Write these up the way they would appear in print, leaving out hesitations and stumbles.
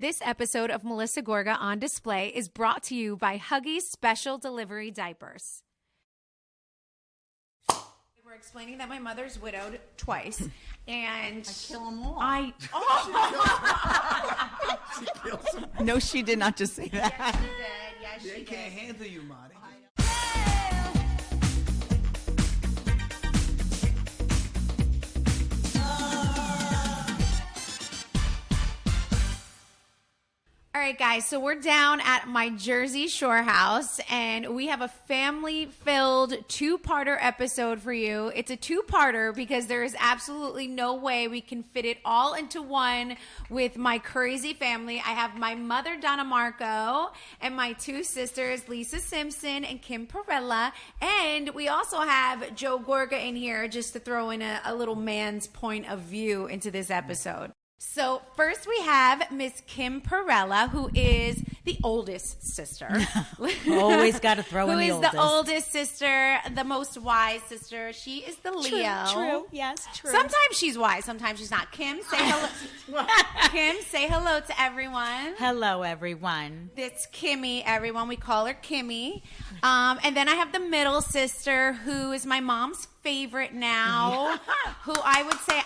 This episode of Melissa Gorga on Display is brought to you by Huggies Special Delivery Diapers. We're explaining that my mother's widowed twice, and I kill them all. She kills them. No, she did not just say that. Yes, she did. Yes, she They did. can't handle you, Marty. All right, guys, so we're down at my Jersey Shorehouse, and we have a family-filled two-parter episode for you. It's a two-parter because there is absolutely no way we can fit it all into one with my crazy family. I have my mother, Donna Marco, and my two sisters, Lysa Simpson and Kim Perella, and we also have Joe Gorga in here just to throw in a little man's point of view into this episode. So first we have Miss Kim Perella, who is the oldest sister. Always got to throw in the oldest. Who is the oldest sister, the most wise sister. She is the Leo. True. Yes, true. Sometimes she's wise, sometimes she's not. Kim, say hello. Kim, say hello to everyone. Hello, everyone. It's Kimmy, everyone. We call her Kimmy. And then I have the middle sister, who is my mom's favorite now, who I would say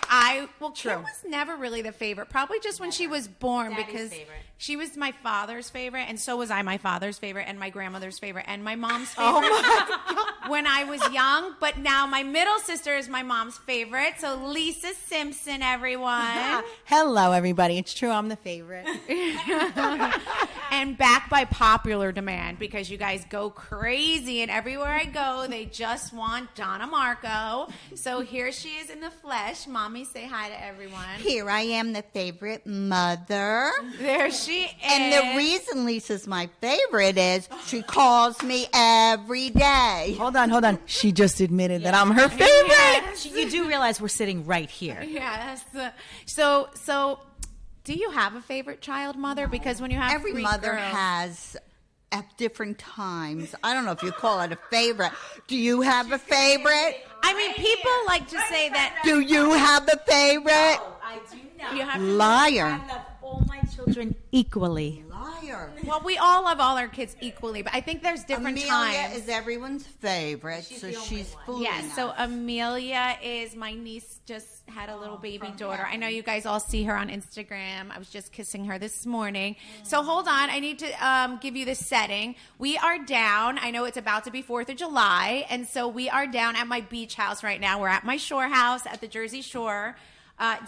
Kim was never really the favorite, probably just when she was born. Daddy's because favorite. She was my father's favorite, and so was I my father's favorite, and my grandmother's favorite, and my mom's favorite when I was young. But now my middle sister is my mom's favorite. So Lysa Simpson, everyone. Hello, everybody. It's true. I'm the favorite. And back by popular demand, because you guys go crazy, and everywhere I go, they just want Donna Marco. So here she is in the flesh. Mommy, say hi to everyone. Here I am, the favorite mother. There she is. And the reason Lisa's my favorite is she calls me every day. Hold on. She just admitted that I'm her favorite. Yes. You do realize we're sitting right here. Yes. So do you have a favorite child, mother? Because when you have Every three mother girls, has at different times. I don't know if you call it a favorite. Do you have a favorite? I mean, people like to say that. Do you have a favorite? I do not. You have Liar. I love all my children equally. Liar. Well, we all love all our kids equally, but I think there's different Amelia times. is everyone's favorite, so she's fooling Yes, so us. Amelia is my niece, just had a little baby daughter. I know you guys all see her on Instagram. I was just kissing her this morning. So hold on, I need to give you the setting. We are down, I know it's about to be 4th of July, and so we are down at my beach house right now. We're at my shore house at the Jersey Shore.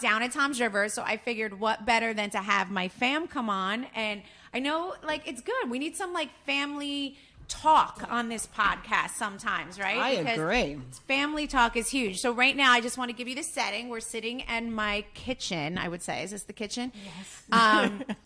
Down at Tom's River, so I figured what better than to have my fam come on. And I know, like, it's good. We need some, like, family talk on this podcast sometimes, right? I agree. Family talk is huge. So right now, I just want to give you the setting. We're sitting in my kitchen, I would say. Is this the kitchen? Yes.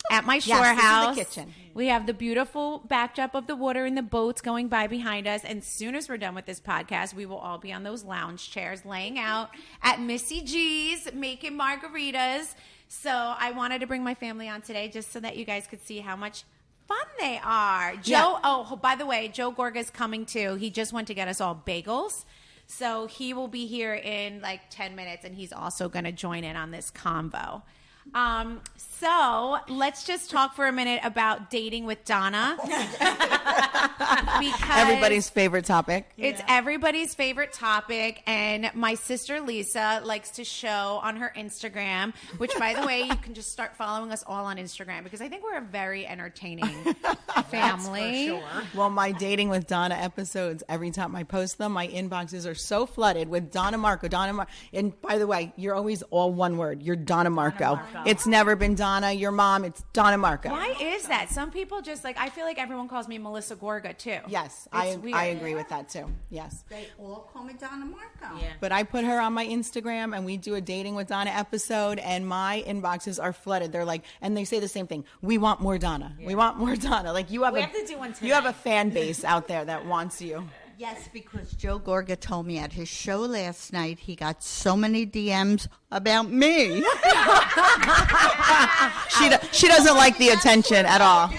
At my shore house. This is the kitchen. We have the beautiful backdrop of the water and the boats going by behind us. And as soon as we're done with this podcast, we will all be on those lounge chairs laying out at Missy G's making margaritas. So I wanted to bring my family on today just so that you guys could see how much fun they are. Joe, oh, by the way, Joe Gorga is coming too. He just went to get us all bagels. So he will be here in like 10 minutes, and he's also going to join in on this convo. So let's just talk for a minute about dating with Donna. Because Everybody's favorite topic. it's everybody's favorite topic, and my sister Lysa likes to show on her Instagram, which, by the way, you can just start following us all on Instagram because I think we're a very entertaining family. Well, my Dating with Donna episodes, every time I post them, my inboxes are so flooded with Donna Marco. And by the way, you're always all one word. You're Donna Marco. It's never been Donna, your mom. It's Donna Marco. Why is that? Some people just like, I feel like everyone calls me Melissa Gorga too. Yes, It's weird. I agree with that too. Yes. They all call me Donna Marco. Yeah. But I put her on my Instagram and we do a Dating with Donna episode and my inboxes are flooded. They're like, and they say the same thing. We want more Donna. We want more Donna. Like you have We have to do one you have a tonight. fan base out there that wants you. Yes, because Joe Gorga told me at his show last night he got so many DMs about me. She doesn't like the attention at all.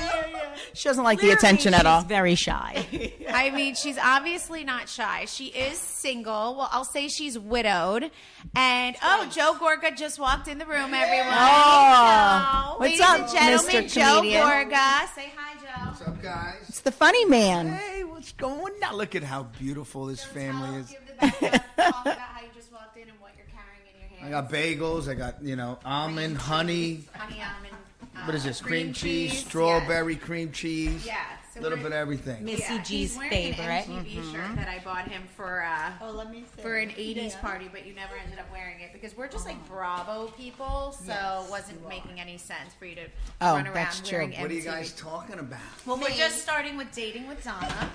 She doesn't like the attention at all. She's very shy. I mean, she's obviously not shy. She is single. Well, I'll say she's widowed. And, Joe Gorga just walked in the room, everyone. Oh, what's Ladies up, and gentlemen, Mr. Joe Comedian? Gorga. Say hi, Joe. What's up, guys? It's the funny man. Hey, what's going on? Now look at how beautiful this family is. Give the background. Talk about how you just walked in and what you're carrying in your I hand. got bagels. I got, almond, honey. Honey almond. What is this? Cream cheese, strawberry cream cheese. Yeah. A little bit of everything. Missy Yeah, G's he's wearing favorite. an MTV shirt that I bought him for let me see. for an '80s party, but you never ended up wearing it because we're just like Bravo people, so it wasn't making any sense for you to run around that's true. wearing MTV. What are you guys talking about? Well, we're just starting with dating with Donna.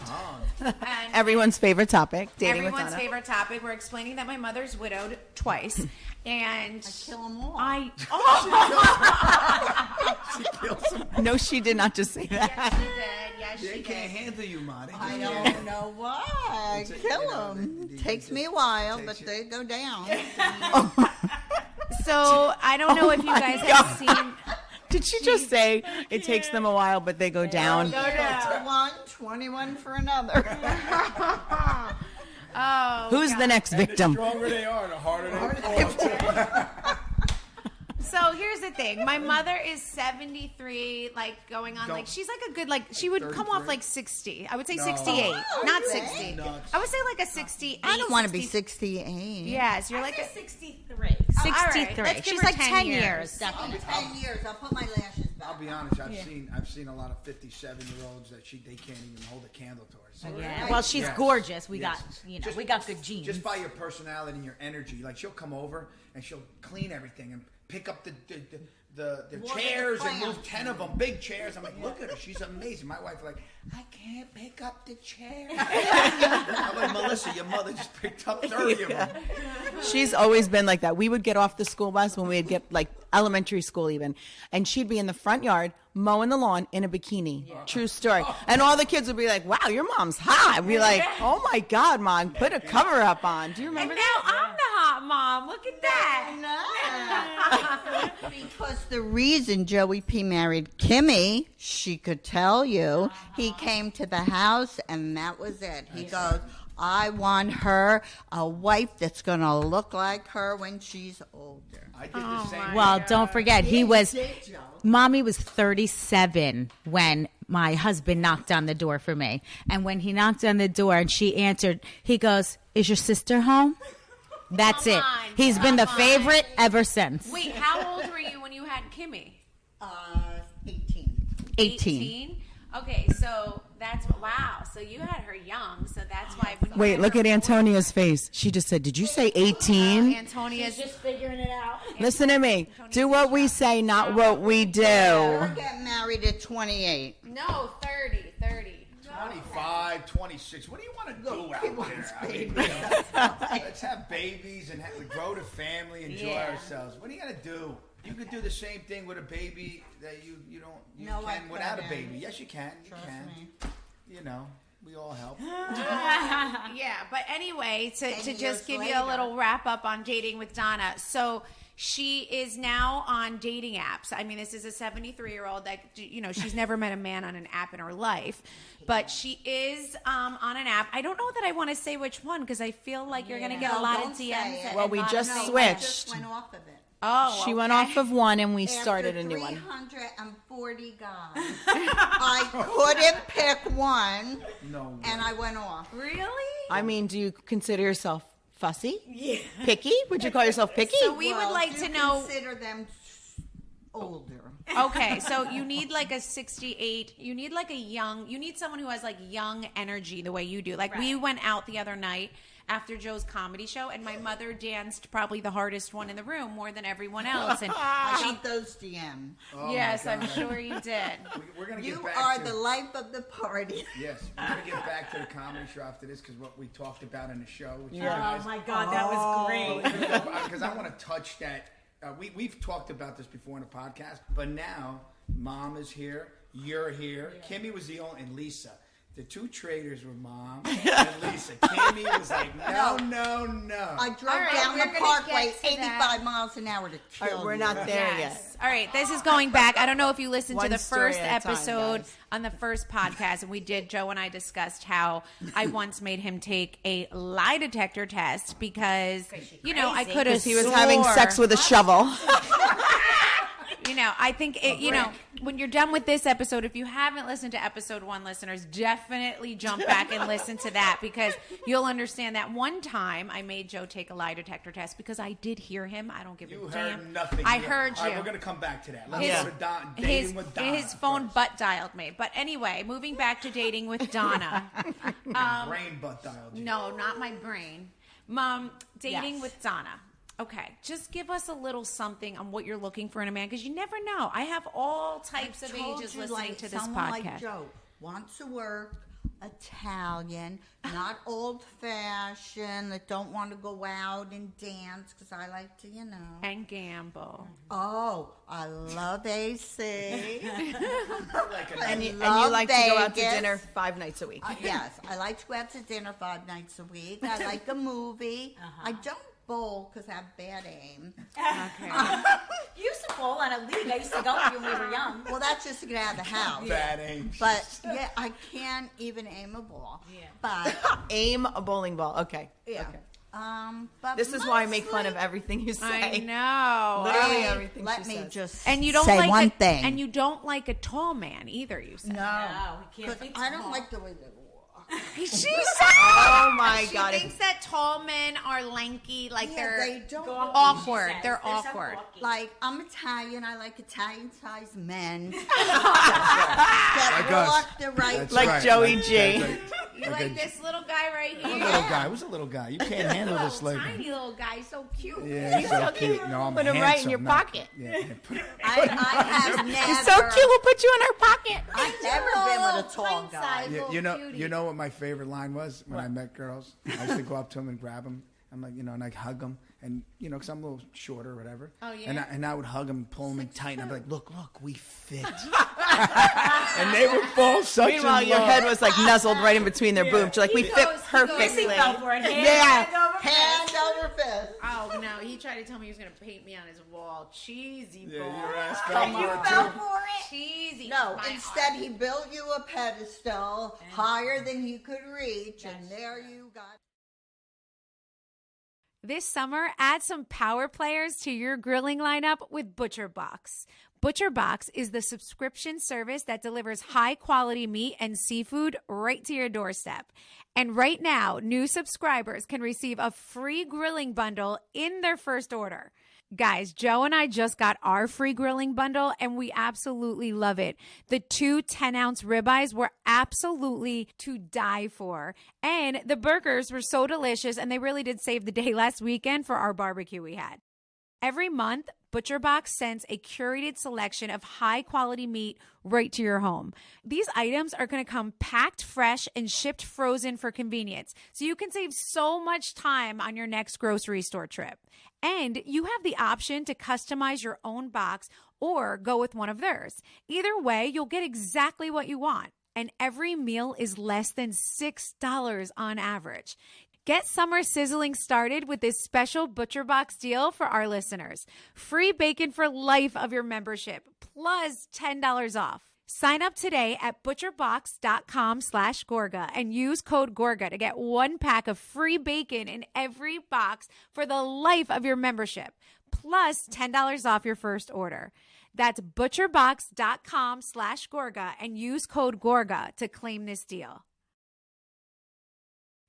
And Everyone's favorite topic. Dating with everyone's Donna. favorite topic. We're explaining that my mother's widowed twice, and Kill them all. She kills them. No, she did not just say that. yes, she did. Yes, They she can't did. handle you, Marty. I don't know why. Kill them. Takes me a while, but they go down. So I don't know if you guys have seen. Did she just say it takes them a while, but they go down? For one, 21 for another. Oh, Who's the next victim? stronger they are, the harder they fall. So here's the thing. My mother is 73, like going on, like she's like a good, like she would come off like 60. I would say 68, not 60. I would say like a 68. I don't want to be 60. 68. Yes, you're like a 63. all right. 63. Let's give She's her like 10 years. years. I'll be 10 years. I'll put my lashes back. I'll be honest. I've seen a lot of 57-year-olds that they can't even hold a candle to her. So Yeah. Well, she's Yes. gorgeous. We Yes. got, Just- we got good genes. Just by your personality and your energy, like she'll come over and she'll clean everything and pick up the chairs and move 10 of them, big chairs. I'm like, look at her, she's amazing. My wife like, I can't pick up the chair. I'm like, Melissa, your mother just picked up 30 of them. She's always been like that. We would get off the school bus when we'd get like elementary school even, and she'd be in the front yard mowing the lawn in a bikini. True story. And all the kids would be like, wow, your mom's hot. We'd be like, oh my God, Mom, put a cover up on. Do you And remember now that? I'm the hot mom. Look at that. Because the reason Joey P. married Kimmy, she could tell you, he came to the house and that was it. He goes, I want her, a wife that's going to look like her when she's older. I did the same. Well, don't forget, Mommy was 37 when my husband knocked on the door for me. And when he knocked on the door and she answered, he goes, is your sister home? That's Come it. on, He's been the come on. favorite ever since. Wait, how old were you when you had Kimmy? 18. 18. Okay, so that's wow. So you had her young, so that's why. When you Wait, had look her at older- Antonia's face. She just said, did you say 18? Antonia's figuring it out. Listen to me. Do what we say, not what we do. We're getting married at 28. no 30. 25, 26. What do you want to do out there? I mean, let's have babies and grow the family, enjoy ourselves. What are you gonna do? You could do the same thing with a baby that you No, I can without a couldn't. baby. Yes, you can. You Trust can. me. You know, we all help. Yeah, but anyway, to 10 just years give you later. a little wrap up on dating with Donna. So she is now on dating apps. I mean, this is a 73-year-old that, she's never met a man on an app in her life, but she is on an app. I don't know that I want to say which one because I feel like you're going to get a lot of Don't say DMs. it. Well, we and just not- I switched. just went off of it. Oh, She went okay. off of one and we started a new After one. 340 guys. I couldn't pick one, No. and I went off. Really? I mean, do you consider yourself fussy? Yeah. Picky? Would you call yourself picky? So we would like you to know. Consider them older. Okay, so you need like a 68. You need like you need someone who has like young energy the way you do. Like we went out the other night after Joe's comedy show, and my mother danced probably the hardest one in the room more than everyone else. And I got those DMs. Oh, my yes, I'm God. sure you did. We're gonna You get back are to the life of the party. Yes, we're gonna get back to the comedy show after this because what we talked about in the show. With you Oh guys. my God, that was great. Because I want to touch that. We've talked about this before in the podcast, but now Mom is here, you're here. Kimmy was the only, and Lysa. The two traders were Mom and Lisa. Kimmy was like, no. I drove All right, down we're the gonna parkway get to 85 that. miles an hour to All kill right, we're you. not there yet. Yes. All right, this is going back. I don't know if you listened to One the story first at a time, episode guys. on the first podcast, and we did. Joe and I discussed how I once made him take a lie detector test because I could have. Because he was having sex with a shovel. I think when you're done with this episode, if you haven't listened to episode 1, listeners, definitely jump back and listen to that because you'll understand that one time I made Joe take a lie detector test because I did hear him. I don't give a You damn. heard nothing. I yet. heard All right, you. we're going to come back to that. Let's His- go to dating with Donna. His phone butt dialed me. But anyway, moving back to dating with Donna. Brain butt dialed you. No, not my brain. Mom, dating with Donna. Okay, just give us a little something on what you're looking for in a man because you never know. I have all types of Told ages you, listening like, to this someone podcast. Like Joe wants to work, Italian, not old-fashioned, that don't want to go out and dance because I like to, And gamble. Oh, I love AC. And you love like to go out to Vegas. dinner 5 nights a week. Yes, I like to go out to dinner 5 nights a week. I like a movie. I don't bowl because I have bad aim. Okay. You used to bowl on a league. I used to go when we were young. Well, that's just to get out of the house. Bad aim. But yeah, I can't even aim a ball. Yeah. But Aim a bowling ball. Okay. yeah. Okay. But This is why I make fun of mostly- everything you say. I know. Literally Hey, everything Let she me says. just And you don't say like one a, thing. And you don't like a tall man either, you said. no, No, we can't 'cause be I don't tall. like the way they walk. She said Oh my she God. thinks that tall men are lanky, like Yeah, they're they don't Gawky, awkward. she says. They're so awkward. gawky. Like, I'm Italian. I like Italian-sized men. that Like us. walk the right That's Like right. Joey Like- G. like- You like like a- this little guy right I'm a here? little guy. Who's a little guy? You can't handle this Little lady. tiny little guy, so cute. Yeah, he's so cute. No, I'm Put him right in handsome, your not- pocket. Yeah, put him- I have never. He's so cute. We'll put you in our pocket. I've never been with a tall Pint guy. size. You, Little you know, cutie. you know what my favorite line was when I met girls. I used to go up to them and grab them. I'm like, and I'd hug them, and because I'm a little shorter or whatever. Oh, yeah? And I would hug them, and pull them in tight, and I'd be like, look, we fit. And they would fall such Meanwhile, in your love. head was like nuzzled right in between their boobs. You're like, we He fit goes- perfectly. Missy fell for it. Yeah. Hand over fist. Oh no, he tried to tell me he was gonna paint me on his wall. Cheesy boy. Yeah, your ass fell for it Fell too. for it. Cheesy. No, My instead he built you a pedestal higher than he could reach, and there you got. This summer, add some power players to your grilling lineup with Butcherbox. Butcherbox is the subscription service that delivers high-quality meat and seafood right to your doorstep. And right now, new subscribers can receive a free grilling bundle in their first order. Guys, Joe and I just got our free grilling bundle, and we absolutely love it. The 2 10-ounce ribeyes were absolutely to die for. And the burgers were so delicious, and they really did save the day last weekend for our barbecue we had. Every month, Butcherbox sends a curated selection of high-quality meat right to your home. These items are going to come packed fresh and shipped frozen for convenience, so you can save so much time on your next grocery store trip. And you have the option to customize your own box or go with one of theirs. Either way, you'll get exactly what you want. And every meal is less than $6 on average. Get summer sizzling started with this special Butcherbox deal for our listeners. Free bacon for life of your membership, plus $10 off. Sign up today at butcherbox.com/Gorga and use code Gorga to get 1 pack of free bacon in every box for the life of your membership, plus $10 off your first order. That's butcherbox.com/Gorga and use code Gorga to claim this deal.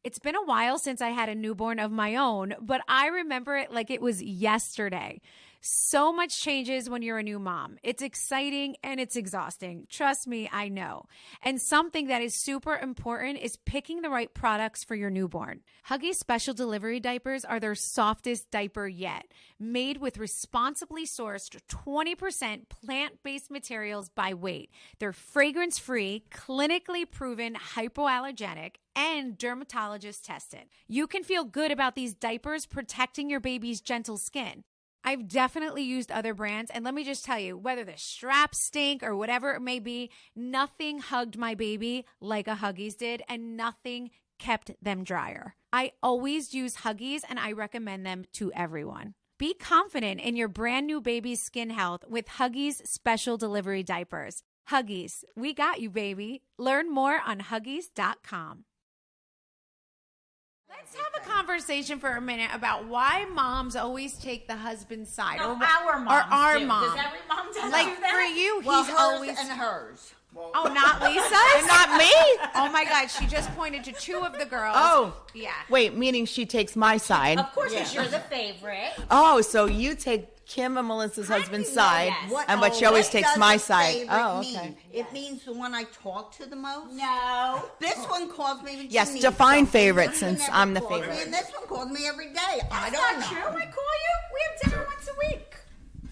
It's been a while since I had a newborn of my own, but I remember it like it was yesterday. So much changes when you're a new mom. It's exciting and it's exhausting. Trust me, I know. And something that is super important is picking the right products for your newborn. Huggies Special Delivery Diapers are their softest diaper yet. Made with responsibly sourced 20% plant-based materials by weight. They're fragrance-free, clinically proven hypoallergenic, and dermatologist tested. You can feel good about these diapers protecting your baby's gentle skin. I've definitely used other brands, and let me just tell you, whether the straps stink or whatever it may be, nothing hugged my baby like a Huggies did, and nothing kept them drier. I always use Huggies, and I recommend them to everyone. Be confident in your brand new baby's skin health with Huggies special delivery diapers. Huggies, we got you, baby. Learn more on Huggies.com. Let's have a conversation for a minute about why moms always take the husband's side. No, or our moms or our do. mom. Does every mom do Like that? for you, Well, he's hers always and hers. Oh, not Lysa's? Not me? Oh my God, she just pointed to two of the girls. Oh. Yeah. Wait, meaning she takes my side. Of course, because you're the favorite. Oh, so you take Kim and Melissa's husband's know side, that? but she always What takes does my a side. favorite Oh, mean? okay. It means the one I talk to the most. No. This one calls me when she Yes, needs define something. favorite, This one since never I'm the calls me, favorite. and this one calls me every day. I That's don't not know. true. I call you. We have dinner once a week.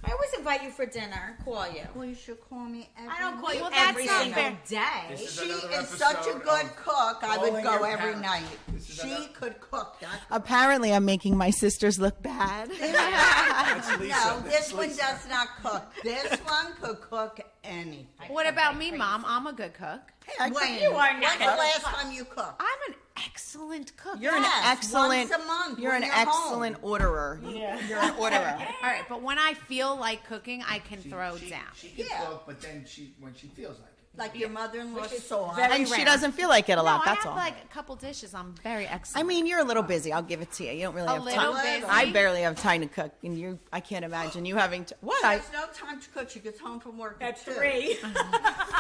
I always invite you for dinner. Call you. Well, you should call me every I don't call week. you Well, that's every not single fair. day. This She another is such a episode good of cook. I would Calling go Your every Parents. night. This is She another- could cook that. Apparently, I'm making my sisters look bad. That's Lisa. No, That's this one Lisa. does not cook. This one could cook anything. What about me, Mom? I'm a good cook. When? You are When's not the a last cook. time you cooked? I'm an excellent cook. You're an Yes, excellent. once a month You're when an you're home. excellent orderer. You're an orderer. All right, but when I feel like cooking, I can throw down. She can Yeah. cook, but then when she feels like it. Like your mother-in-law saw. very And she rare. doesn't feel like it a No, lot. I That's have all. like a couple dishes. I'm very excellent. I mean, you're a little busy. I'll give it to you. You don't really A have little time. busy. I barely have time to cook, and you. I can't imagine you having to. What? She I has no time to cook. She gets home from work At 2. 3. 3.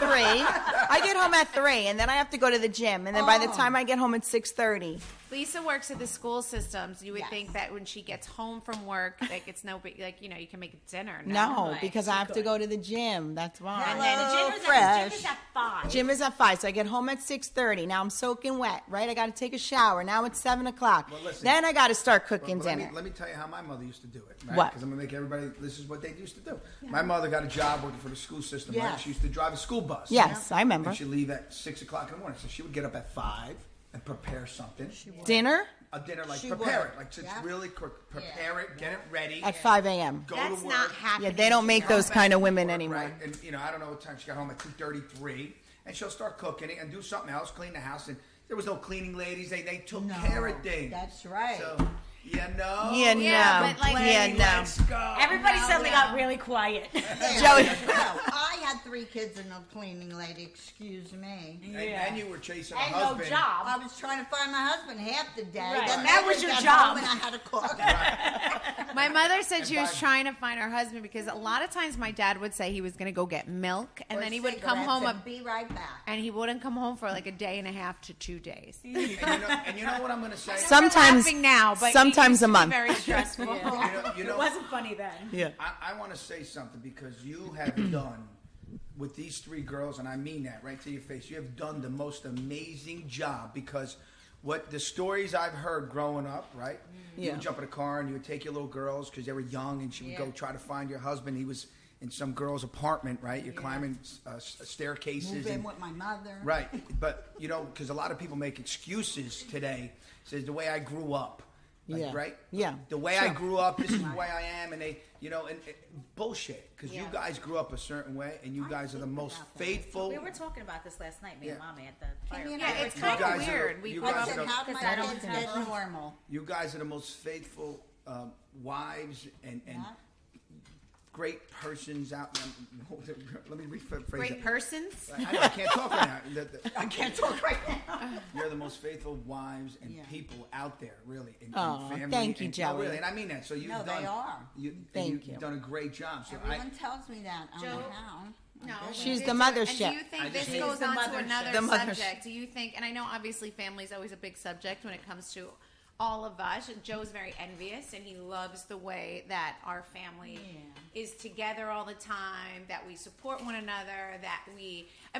I get home at 3, and then I have to go to the gym, and then by the Oh. time I get home at 6:30. Lisa works at the school systems. You would Yes. think that when she gets home from work, like it's no big, like you can make dinner. No, Right, because I have to go to the gym. That's why. And then the Hello, gym is fresh. at 5. Gym is at 5, so I get home at 6:30. Now I'm soaking wet, right? I got to take a shower. Now it's 7:00. Well, listen. Then I got to start cooking But dinner. let me tell you how my mother used to do it. Right? What? Because I'm gonna make everybody. This is what they used to do. My mother got a job working for the school system. Right? Yes. She used to drive a school bus. Yes, I remember. And she'd leave at 6:00 in the morning. So she would get up at 5 and prepare something. Dinner A dinner, like She prepare would. it, like to Yeah. really quick, prepare it, get it ready. at 5 a.m. Go That's to work. not happening. Yeah, they don't make those kind of women anymore. Right, and I don't know what time she got home at 2:33, and she'll start cooking it and do something else, clean the house, and there was no cleaning ladies. They took care of things. That's right. So you know. Yeah, Yeah, no. but, like, yeah, no. Let's go. Everybody suddenly got really quiet. Joey. No, I had 3 kids and no cleaning lady. Excuse me. And you were chasing a And no husband. job. I was trying to find my husband half the day. Right. Then That they was would your get job. home and I had to cook. My mother said she was by- trying to find her husband because a lot of times my dad would say he was going to go get milk, and Or then he would come cigarettes home and be right back. and he wouldn't come home for like a day and a half to 2 days. And you know what I'm going to say? Sometimes, Laughing now, but sometimes it used a to be month. very stressful. You know, It wasn't funny then. Yeah. I want to say something because you have done with these 3 girls, and I mean that right to your face. You have done the most amazing job because what the stories I've heard growing up, right? You Yeah. would jump in a car and you would take your little girls because they were young, and she would go try to find your husband. He was in some girl's apartment, right? You're climbing staircases. Move in and, with my mother. Right, but because a lot of people make excuses today. Says the way I grew up, like, Yeah. right? Yeah. The way I grew up, this is the way I am, and they, and bullshit. Because you guys grew up a certain way, and you guys are the most faithful. We were talking about this last night, me and Yeah. Mommy, at the fire. you Yeah, know, it's You kind guys of are- weird. We you grew guys up. I said, how Because my I don't kids have get them. normal? You guys are the most faithful wives and great persons out there. Let me rephrase Great that. persons. I know, I can't talk right now. I can't talk right now. You're the most faithful wives and people out there, really. And Aw, family. thank you, and, Joey. No, really, and I mean that. So you've No, done. they are. Thank you. You've done a great job. So Everyone tells me that. I don't know how. No, She's we the did mothership. And do you think I this just hate goes the on to mothership. another The mothership. subject? Do you think, and I know obviously family is always a big subject when it comes to all of us. Joe's very envious and he loves the way that our family is together all the time, that we support one another,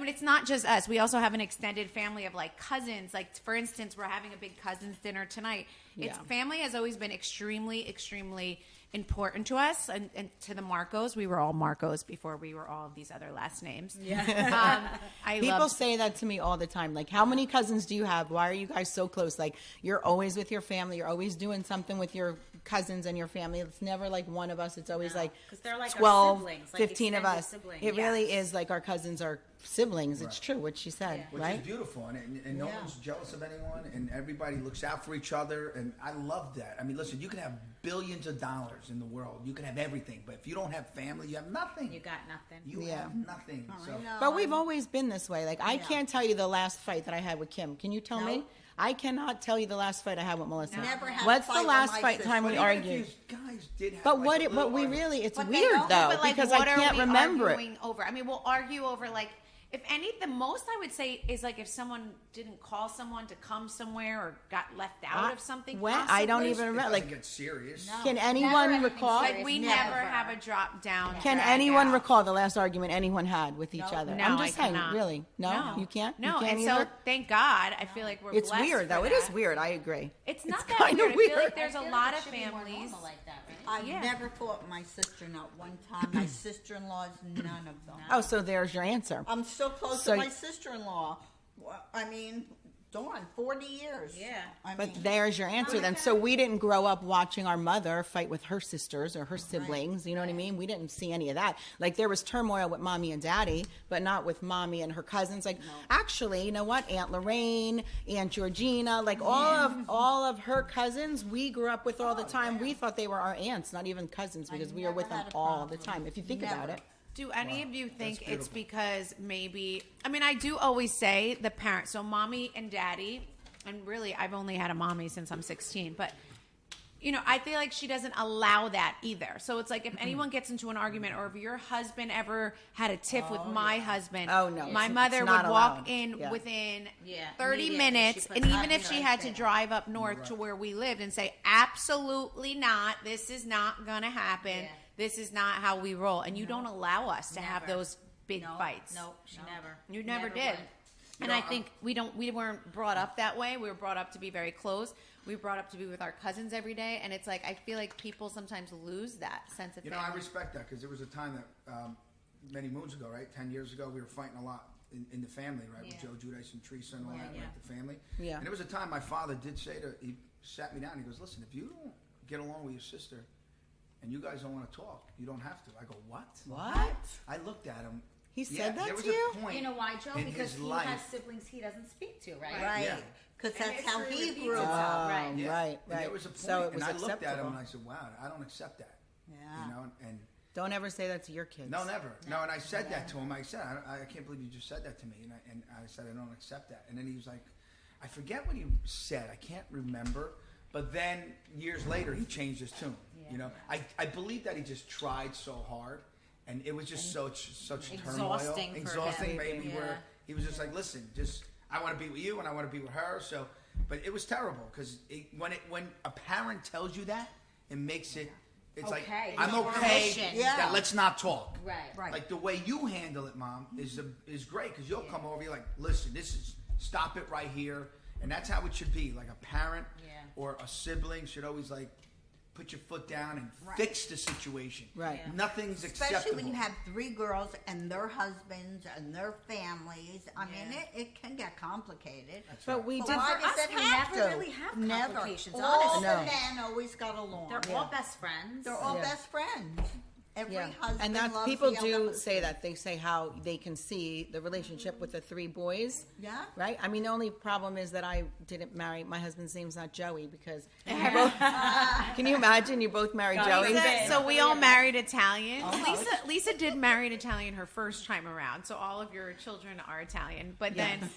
it's not just us. We also have an extended family of like cousins. Like, for instance, we're having a big cousins dinner tonight. It's family has always been extremely, extremely important to us and to the Marcos. We were all Marcos before we were all of these other last names. Yeah. People say that to me all the time. Like, how many cousins do you have? Why are you guys so close? Like, you're always with your family. You're always doing something with your cousins and your family. It's never like one of us. It's always like 'cause they're like our 12, siblings, like 15 of extended us. siblings. It Yes. really is like our cousins are siblings. It's true what she said, Which right? is beautiful, and no one's jealous of anyone, and everybody looks out for each other, and I love that. I mean, listen, you can have billions of dollars in the world, you can have everything, but if you don't have family, you have nothing. You got nothing. You have nothing. So But we've always been this way. Like, I can't tell you the last fight that I had with Kim. Can you tell me? I cannot tell you the last fight I had with Melissa. Never had a What's fight the with last my fight sister. time we But even if argued? you guys did have But like what? a But little we argument. really, it's But weird though but, like, because what I are can't we remember it. arguing over? I mean, we'll argue over like. If any, the most I would say is like if someone didn't call someone to come somewhere or got left out of something. When? I don't possibly. even It remember. doesn't Like, get serious. can anyone anything recall? Like we Never. never have a drop down. Can drag anyone out. recall the last argument anyone had with each other? No, I'm I just saying, cannot. really. No, you can't. No, you can't and either. so thank God, I feel like we're. It's blessed weird for though. It is that. weird. I agree. It's not It's that kinda weird. I feel weird. like there's a lot of families. like that, right? I've Yeah. never fought my sister, not one time. My sister-in-laws, none of them. Oh, so there's your answer. I'm so close So- to my sister-in-law. Well, I mean, Dawn, 40 years. Yeah. I But mean, there's your answer then. So we didn't grow up watching our mother fight with her sisters or her siblings. You know what I mean? We didn't see any of that. Like there was turmoil with mommy and daddy, but not with mommy and her cousins. Like actually, you know what? Aunt Lorraine, Aunt Georgina, like all of her cousins, we grew up with all the time. We thought they were our aunts, not even cousins, because we were never with them had a all the problem. time. If you think about Never. it. Do any of you think it's beautiful. because maybe? I mean, I do always say the parents. So mommy and daddy, and really, I've only had a mommy since I'm 16. But you know, I feel like she doesn't allow that either. So it's like if anyone gets into an argument, or if your husband ever had a tiff with my husband, Oh, no. my It's mother not would walk allowed. in Yeah. within Yeah, 30 immediately. minutes, She puts and even that if she right had to there. drive up north to where we lived and say, absolutely not, this is not gonna happen. Yeah. This is not how we roll, and you don't allow us to have Never. those big fights. Nope, she never. You never did. went. And know, I think we weren't brought up that way. We were brought up to be very close. We were brought up to be with our cousins every day, and it's like I feel like people sometimes lose that sense of You know, I family. respect that because there was a time that many moons ago, right, 10 years ago, we were fighting a lot in the family, right, with Yeah. Joe Judice and Teresa and all that, yeah. like the family. Yeah. And there was a time my father did say he sat me down. He goes, "Listen, if you don't get along with your sister, and you guys don't want to talk, you don't have to." I go, "What?" What? I looked at him. He said that there to was you? a point You know why, Joe? in Because his he life. has siblings he doesn't speak to, right? right. Yeah. Because And that's how history he repeats grew itself. up. Right. Yeah. Right, And there right. was a point, So it was and I looked at him acceptable. and I said, "Wow, I don't accept that." Yeah. You know, and Don't ever say that to your kids. no, never. No, and I said that to him. I said, I can't believe you just said that to me. And I said, I don't accept that. And then he was like, I forget what he said. I can't remember. But then years later, he changed his tune. You know, I believe that he just tried so hard. And it was just such turmoil. Exhausting for Exhausting, him. maybe, Yeah. where he was just like, listen, I want to be with you and I want to be with her. So, but it was terrible because when a parent tells you that, it makes it, it's like, Okay. I'm It's okay, permission. Yeah. that let's not talk. Right. Right. Like the way you handle it, Mom, is great because you'll come over. You're like, listen, stop it right here, and that's how it should be. Like a parent Yeah. or a sibling should always like put your foot down and Right. fix the situation. Right. Yeah. Nothing's Especially acceptable. when you have 3 girls and their husbands and their families. I mean, it can get complicated. But we But did. why for does us, it we have never to? really have Never. complications, All honestly. the No. men always got along. They're all best friends. They're all Yeah. best friends. Every Yeah, husband and that's loves people the do other. say that. They say how they can see the relationship with the 3 boys. Yeah. Right. I mean, the only problem is that I didn't marry. My husband's name's not Joey because. Can you imagine? You both married Joey. So we all married Italian. Lisa did marry an Italian her first time around. So all of your children are Italian. But then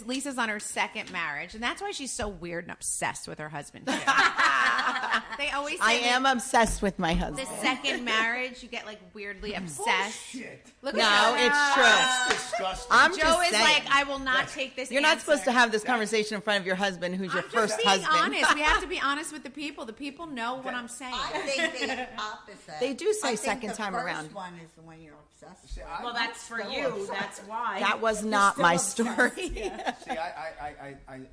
Lisa's on her second marriage, and that's why she's so weird and obsessed with her husband. Too. They always say I am obsessed with my the husband. second marriage you get like weirdly obsessed. Shit. Look No, at it's true. That's disgusting. I'm Joe just is saying. like, I will not take this. You're not answer. supposed to have this conversation in front of your husband, who's your I'm first just being husband. honest. We have to be honest with the people. The people know what I'm saying. I think the opposite. They do say I think second the time first around. one is the one you're obsessed See, with. Well, that's for you. That's why. That was You're not still my obsessed. story. Yeah. See,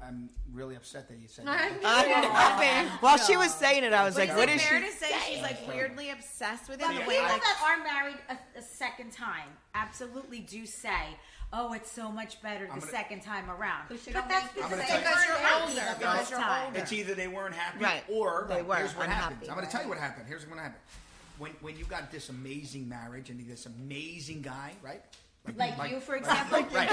I'm really upset that you said that. While she was saying it, I was But like, is "What it is fair she?" to say she's like weirdly obsessed with But him? The people way like that are married a second time absolutely do say oh, it's so much better the second time around. you But don't that's make because mistakes. they Because weren't you're happy older, the because first you're time. older. It's either they weren't happy Right. or They were here's what unhappy, happens. I'm going to tell you right. what happened. Here's what happened. When you got this amazing marriage and this amazing guy, right? Like you, for example. Right.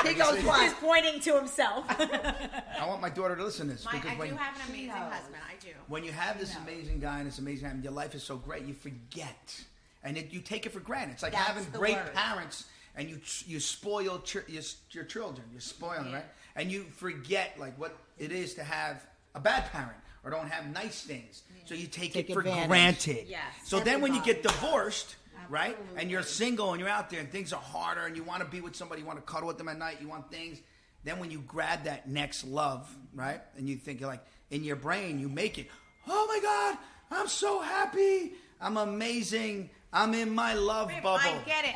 He goes, He's pointing to himself. I want my daughter to listen to this I because do have an amazing husband. I do. when you have this amazing guy and this amazing family, your life is so great, you forget. And you take it for granted. It's like That's having the great word. parents and you spoil your children. You spoil them, right? And you forget like what it is to have a bad parent or don't have nice things. So you take it for advantage. granted. Yes. So then when you get divorced, right? And you're single and you're out there and things are harder and you want to be with somebody, you want to cuddle with them at night, you want things. Then when you grab that next love, right? And you think, like, in your brain, you make it, oh my God, I'm so happy. I'm amazing. I'm in my love bubble. I get it.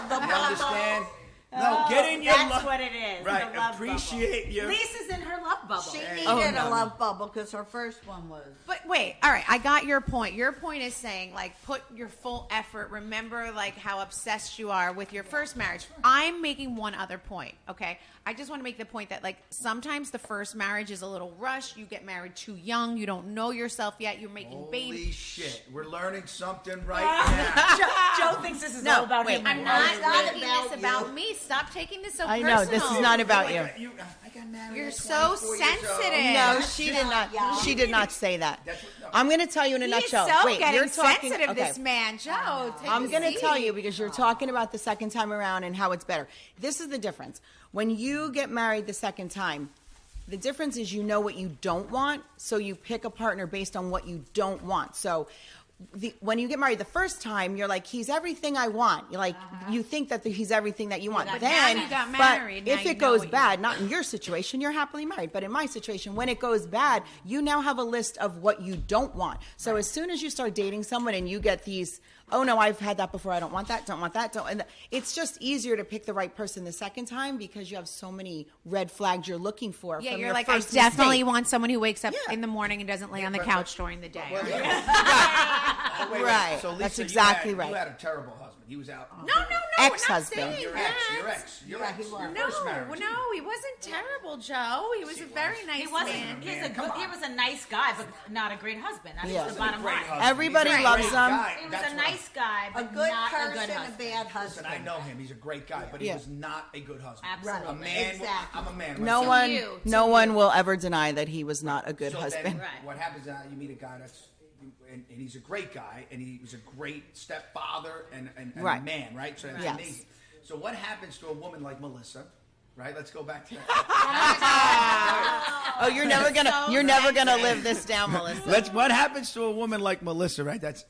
the You understand? No, get in your That's love. what it is. Right. The love Appreciate bubble. your. Lisa's in her love bubble. She needed Oh, a no. love bubble because her first one was. But wait, all right, I got your point. Your point is saying, like, put your full effort. Remember, like, how obsessed you are with your first marriage. I'm making one other point, okay? I just want to make the point that, like, sometimes the first marriage is a little rushed. You get married too young. You don't know yourself yet. You're making Holy babies. shit. We're learning something right now. Joe thinks this is No, all about wait, him. I'm It's not not making about this about you. me. Stop taking this so I personal. know, this is not about you. I got married You're at so 24 years old. sensitive. No, she did not. young. She did not say that. That's what- no. I'm going to tell you in a He's nutshell. so Wait, getting you're talking. sensitive, Okay. this man. Joe, take I'm a going to seat. tell you because you're talking about the second time around and how it's better. This is the difference. When you get married the second time, the difference is you know what you don't want, so you pick a partner based on what you don't want. So when you get married the first time, you're like, he's everything I want. You're like, you think that he's everything that you want. But Then, now you got but married, now if you it know goes what you bad, not in your situation, you're happily married, but in my situation, when it goes bad, you now have a list of what you don't want. So as soon as you start dating someone and you get these, oh no, I've had that before, I don't want that, and it's just easier to pick the right person the second time because you have so many red flags you're looking for. Yeah, from you're your like, I first definitely mistake. want someone who wakes up Yeah. in the morning and doesn't lay on the but- couch during the day. Wait. Right. So, Lisa, That's you exactly had- right. You had a terrible husband. He was out. No, Ex-husband. We're not saying Your that. ex. Your ex. Your first marriage. No, he wasn't terrible, Joe. He was a very nice He wasn't. man. He's a Man, come good. on. He was a nice guy, but not a great husband. That's Yeah. the bottom Great line. husband. Everybody He's a loves great him. guy. He was That's a what- nice guy, A but good not a person, good a husband. bad Listen, husband. I know him. He's a great guy, but he Yeah. was not a good husband. Absolutely. A man. Exactly. I'm a man. No myself. one, you, no to one you. will ever deny that he was not a good So husband. then Right. what happens now? You meet a guy that's, and he's a great guy, and he was a great stepfather and Right. a man, right? So that's Yes. amazing. So what happens to a woman like Melissa? Right? Let's go back to that. Oh, you're never gonna live this down, Melissa. What happens to a woman like Melissa, right? That's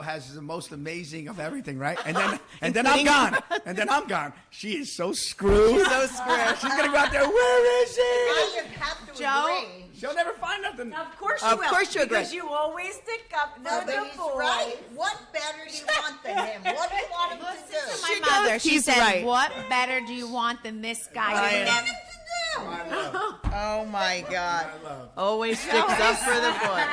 has the most amazing of everything, right? And then I'm gone. And then I'm gone. She is so screwed. So screwed. She's gonna go out there. Where is he? I have to Joe? agree. She'll never find nothing. Of course you Of will. course you agree. Because you always stick up for No, the but he's boy. right. What better do you want than him? What do you want him to do? My She mother, goes, she he's said, right. "What better do you want than this guy?" I You know. never- My love. Oh my God! My love. Always sticks up for the boy.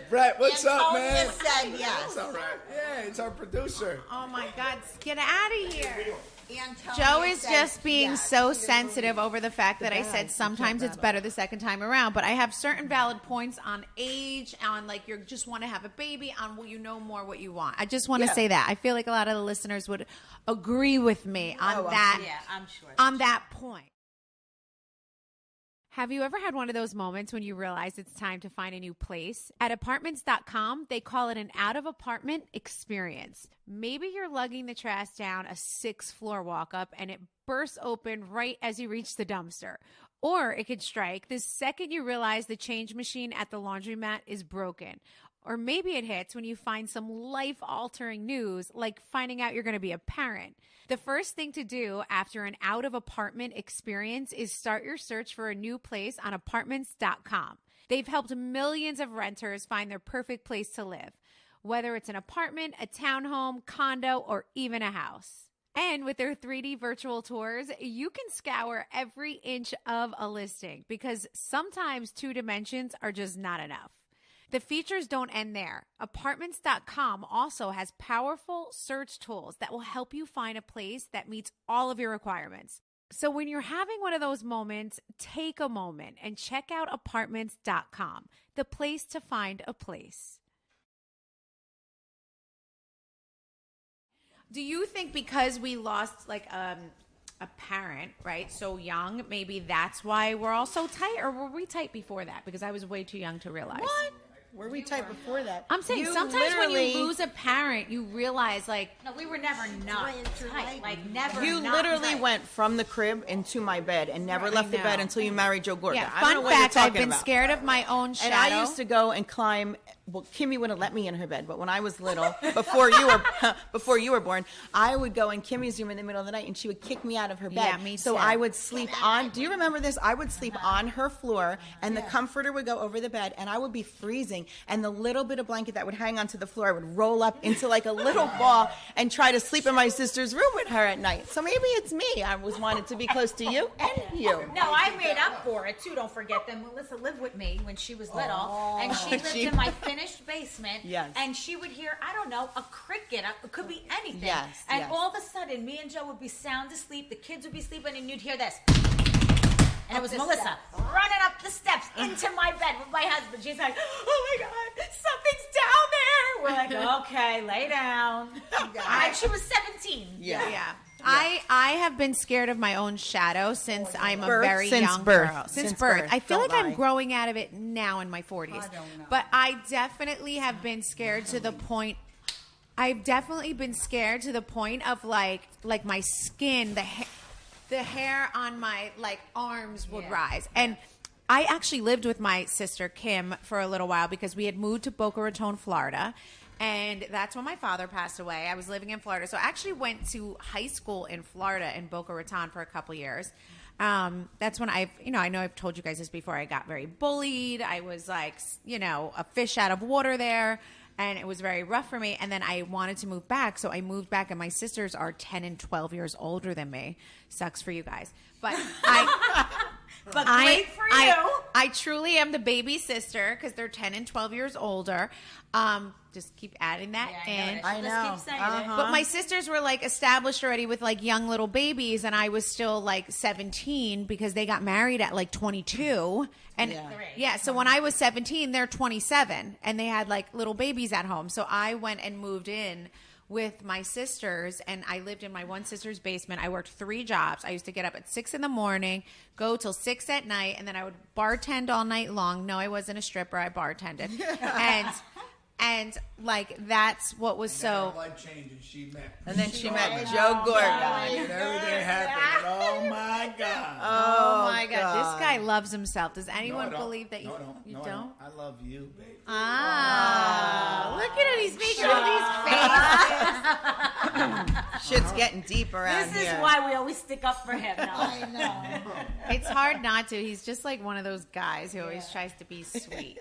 Brett, what's up, Antonia man? said yes. It's all right. Yeah, it's our producer. Oh my God, get out of here! Antonia Joe is said just being yes. so sensitive over the fact that I said sometimes it's better the second time around. But I have certain valid points on age, on like you just want to have a baby, on what you know more what you want. I just want to say that. I feel like a lot of the listeners would agree with me on that. Yeah, I'm sure. On that point. Have you ever had one of those moments when you realize it's time to find a new place? At apartments.com, they call it an out-of-apartment experience. Maybe you're lugging the trash down a 6th-floor walk-up and it bursts open right as you reach the dumpster. Or it could strike the second you realize the change machine at the laundromat is broken. Or maybe it hits when you find some life-altering news, like finding out you're going to be a parent. The first thing to do after an out-of-apartment experience is start your search for a new place on apartments.com. They've helped millions of renters find their perfect place to live, whether it's an apartment, a townhome, condo, or even a house. And with their 3D virtual tours, you can scour every inch of a listing because sometimes 2 dimensions are just not enough. The features don't end there. Apartments.com also has powerful search tools that will help you find a place that meets all of your requirements. So when you're having one of those moments, take a moment and check out Apartments.com, the place to find a place. Do you think because we lost like a parent, right, so young, maybe that's why we're all so tight? Or were we tight before that? Because I was way too young to realize. What? Were we tight before that? I'm saying You sometimes when you literally- lose a parent, you realize like, No, we were never not tight. Like never. You not literally tight. went from the crib into my bed and never left the know. bed until you married Joe Gorga. yeah, I don't know fun what you're fact, I've talking been about. scared of my own shadow. And I used to go and climb. Well, Kimmy wouldn't let me in her bed, but when I was little, before you were born, I would go in Kimmy's room in the middle of the night, and she would kick me out of her bed. Yeah, me So too. I would sleep on. Do you remember this? I would sleep on her floor, and the comforter would go over the bed, and I would be freezing. And the little bit of blanket that would hang onto the floor, I would roll up into like a little ball and try to sleep in my sister's room with her at night. So maybe it's me. I was wanted to be close to you and you. No, I made up for it too. Don't forget that Melissa lived with me when she was little, and she lived in my finished basement. Yes. And she would hear, I don't know, a cricket. It could be anything. Yes, And yes. all of a sudden, me and Joe would be sound asleep. The kids would be sleeping, and you'd hear this. And it was Melissa running up the steps into my bed with my husband. She's like, oh my God, something's down there. We're like, okay, lay down. And she was 17. Yeah. Yeah. I have been scared of my own shadow since I'm a very Since young birth. girl. Since Since birth. birth. I feel Don't like I'm lie. growing out of it now in my 40s. But I definitely have been scared to the point I've definitely been scared to the point of like my skin, the hair on my like arms would rise. And I actually lived with my sister Kim for a little while because we had moved to Boca Raton, Florida. And that's when my father passed away. I was living in Florida. So I actually went to high school in Florida in Boca Raton for a couple years. That's when I know I've told you guys this before. I got very bullied. I was like, a fish out of water there. And it was very rough for me. And then I wanted to move back. So I moved back. And my sisters are 10 and 12 years older than me. Sucks for you guys. But But great for you. I truly am the baby sister because they're 10 and 12 years older. Just keep adding that in. I know. Just keep saying it. But my sisters were like established already with like young little babies, and I was still like 17 because they got married at like 22. And yeah, so when I was 17, they're 27, and they had like little babies at home. So I went and moved in with my sisters, and I lived in my one sister's basement. I worked 3 jobs. I used to get up at 6 in the morning, go till 6 at night, and then I would bartend all night long. No, I wasn't a stripper. I bartended. And like that's what was so. Her life changed, and she met. And then she met Joe Gorga. And everything happened. And oh my God. Oh my God, this guy loves himself. Does anyone No, I don't. believe that you No, I don't. you No, I don't? I love you, baby. Ah, look at it. He's making all these faces. Shit's getting deep around This is here. why we always stick up for him. I know. It's hard not to. He's just like one of those guys who always tries to be sweet.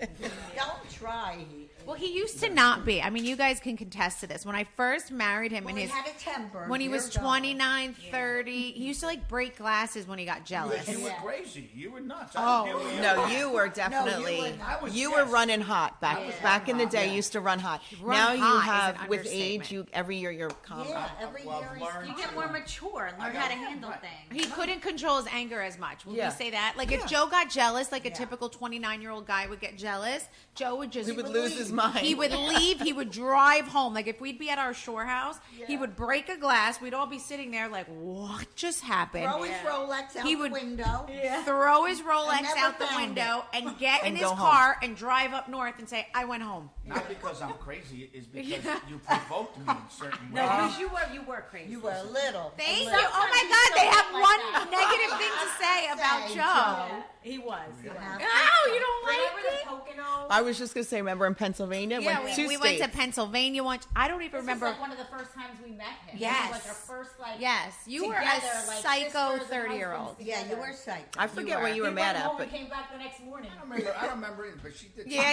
Don't try. Well, he used to not be. I mean, you guys can contest to this. When I first married him Well, in he his had a temper. when he was Dear God. 29, 30, he used to like break glasses when he got jealous. You were crazy. You were nuts. Oh I no, you were definitely I was you were yes. running hot back in the day. You used to run hot. Run now you hot is have an with understatement. age, you every year you're calmer. Yeah, every Well, year I've he's learned- You get more mature and learn how to handle things. He couldn't control his anger as much. Would Yeah. we say that? Like if Joe got jealous, like a typical 29-year-old guy would get jealous, Joe would just He would lose his mind. He would leave. He would drive home. Like if we'd be at our shore house, he would break a glass. We'd all be sitting there like, what just happened? throw his Rolex out He the would- window. Throw his Rolex never out the found window and get in And his go home. car and drive up north and say, I went home. Not because I'm crazy, it's because you provoked me in certain ways. No, because you were crazy. You were a little. Thank you. Sometimes Oh my he's God, so they have like one that. negative thing to say about Say, Joe. He was. Oh, you don't Remember like the it? Pocono? I was just gonna say, remember in Pennsylvania? Yeah, went two we went to states. Pennsylvania once. I don't even This remember. was like one of the first times we met him. Yes. This was like our first like. Yes, you were a together, like, psycho sisters and 30-year-old. husbands Yeah, you together. were psycho. I forget what you were He mad went at, home but and came back the next morning. I don't remember it, but she did. Yeah. But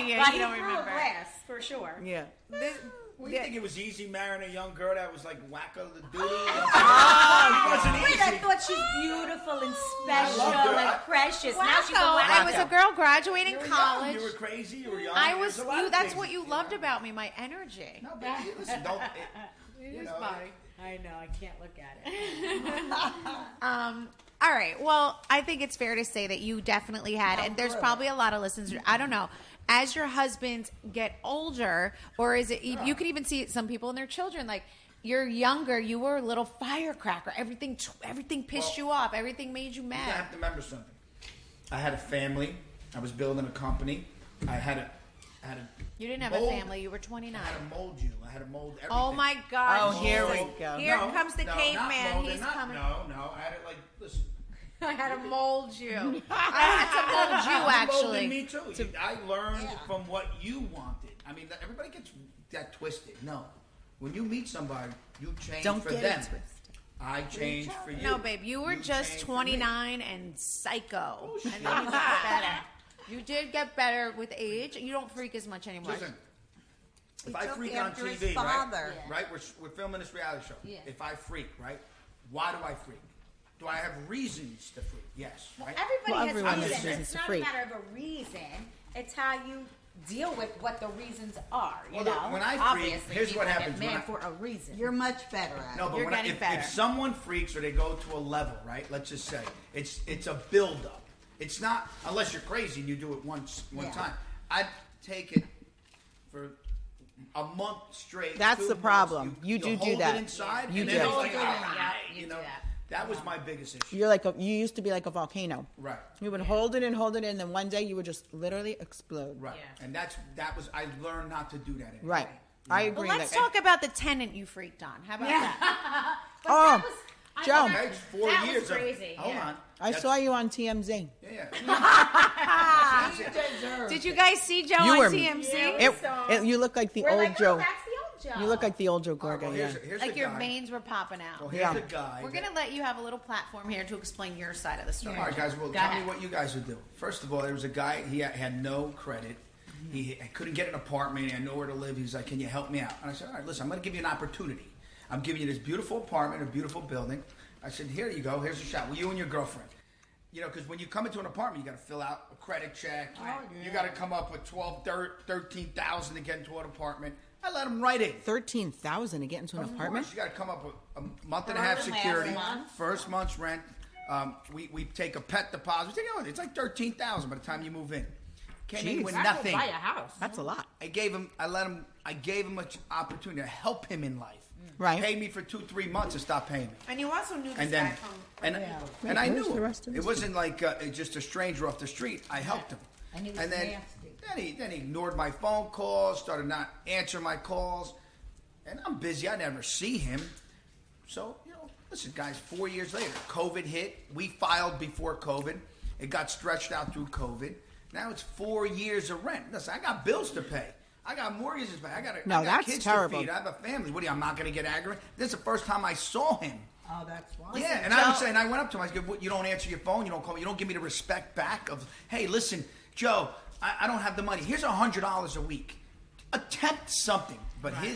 You he don't threw remember. a glass for sure. yeah. What do you think it was easy marrying a young girl that was like wacko the dude? Wait, I thought she's beautiful and special her. and precious. Now she's a Wacko. I wacko. was a girl graduating You were college. young, you were crazy. You were young. I there was. a lot You, of that's things, what you loved about me, my energy. No, but listen, don't. You know, I know. I can't look at it. All right. Well, I think it's fair to say that you definitely had, and there's probably a lot of listeners. I don't know. As your husbands get older, or is it? You can even see some people and their children. Like you're younger, you were a little firecracker. Everything pissed you off. Everything made you I mad. have to remember something. I had a family. I was building a company. I had a. You didn't have mold. a family. You were 29. I had to mold you. I had to mold everything. Oh my God! Oh, here Jesus. we go. Here No, comes the no, not caveman. molding, He's not- coming. No. I had it like, listen. I had to mold you. I had to mold you, You actually. molded me too. I learned from what you wanted. I mean, everybody gets that twisted. No. When you meet somebody, you change Don't for get it them. twisted. I changed for you. No, babe, you were just changed for me. 29 and psycho. And then you got better. You did get better with age. You don't freak as much anymore. Listen, if He I took freak on after his TV, right? father. Right? We're filming this reality show. Yeah. If I freak, right? Why do I freak? Do I have reasons to freak? Yes. Right? Everybody Well, has everyone has reasons. reasons It's to not freak. a matter of a reason. It's how you deal with what the reasons are. You Well, know, look, when I freak, obviously, here's people what get happens when mad I- for a reason. You're much better at No, it. but You're when getting better. if someone freaks or they go to a level, right? Let's just say it's a build up. It's not unless you're crazy and you do it one Yeah. time. I'd take it for a month straight. That's 2 the months. problem. You do hold that. it inside. You and do. then it's You like, do all that. right, Yeah, you you do know. that. That was my biggest issue. You used to be like a volcano. Right. You would hold it and then one day you would just literally explode. Right. Yeah. And that was I learned not to do that anymore. Right. I agree. Well, let's that, talk about the tenant you freaked on. How about that? Oh, Joe. Okay, it's 4 That was years crazy, Hold yeah. on. I saw you on TMZ. Yeah. Did you guys see Joe You on were- TMC? You look like the We're old like, Joe. oh, that's the old Joe. You look like the old Joe Well, Gorga. Yeah. here's Like the your guy. veins were popping out. Well, here's Yeah. the guy. We're going to let you have a little platform here to explain your side of the story. All right, guys. Well, Go tell ahead. me what you guys would do. First of all, there was a guy. He had no credit. He couldn't get an apartment. He had nowhere to live. He's like, "Can you help me out?" And I said, "All right, listen. I'm going to give you an opportunity. I'm giving you this beautiful apartment, a beautiful building." I said, "Here you go. Here's a shot. Well, you and your girlfriend." You know, because when you come into an apartment, you got to fill out a credit check. You got to come up with 13,000 to get into an apartment. I let him write it. 13,000 to get into an apartment. You got to come up with a month and a half security, first month's rent. We take a pet deposit. It's like 13,000 by the time you move in. Came in with nothing. Buy a house. That's a lot. I gave him an opportunity to help him in life. Right. Paid me for 2-3 months and stopped paying me. And you also knew this And then, guy from and I Where's knew the him. rest of It this? wasn't like just a stranger off the street. I helped him. And he was then, nasty. then he ignored my phone calls, started not answering my calls, and I'm busy. I never see him. So listen, guys. 4 years later, COVID hit. We filed before COVID. It got stretched out through COVID. Now it's 4 years of rent. Listen, I got bills to pay. I got mortgages to pay. I got that's kids terrible. to feed. I have a family. What do you? I'm not going to get aggravated. This is the first time I saw him. Oh, that's why. Yeah, and I would say, and I went up to him. I said, "What, you don't answer your phone. You don't call me. You don't give me the respect back of, hey, listen, Joe, I don't have the money. Here's $100 a week. Attempt something." But He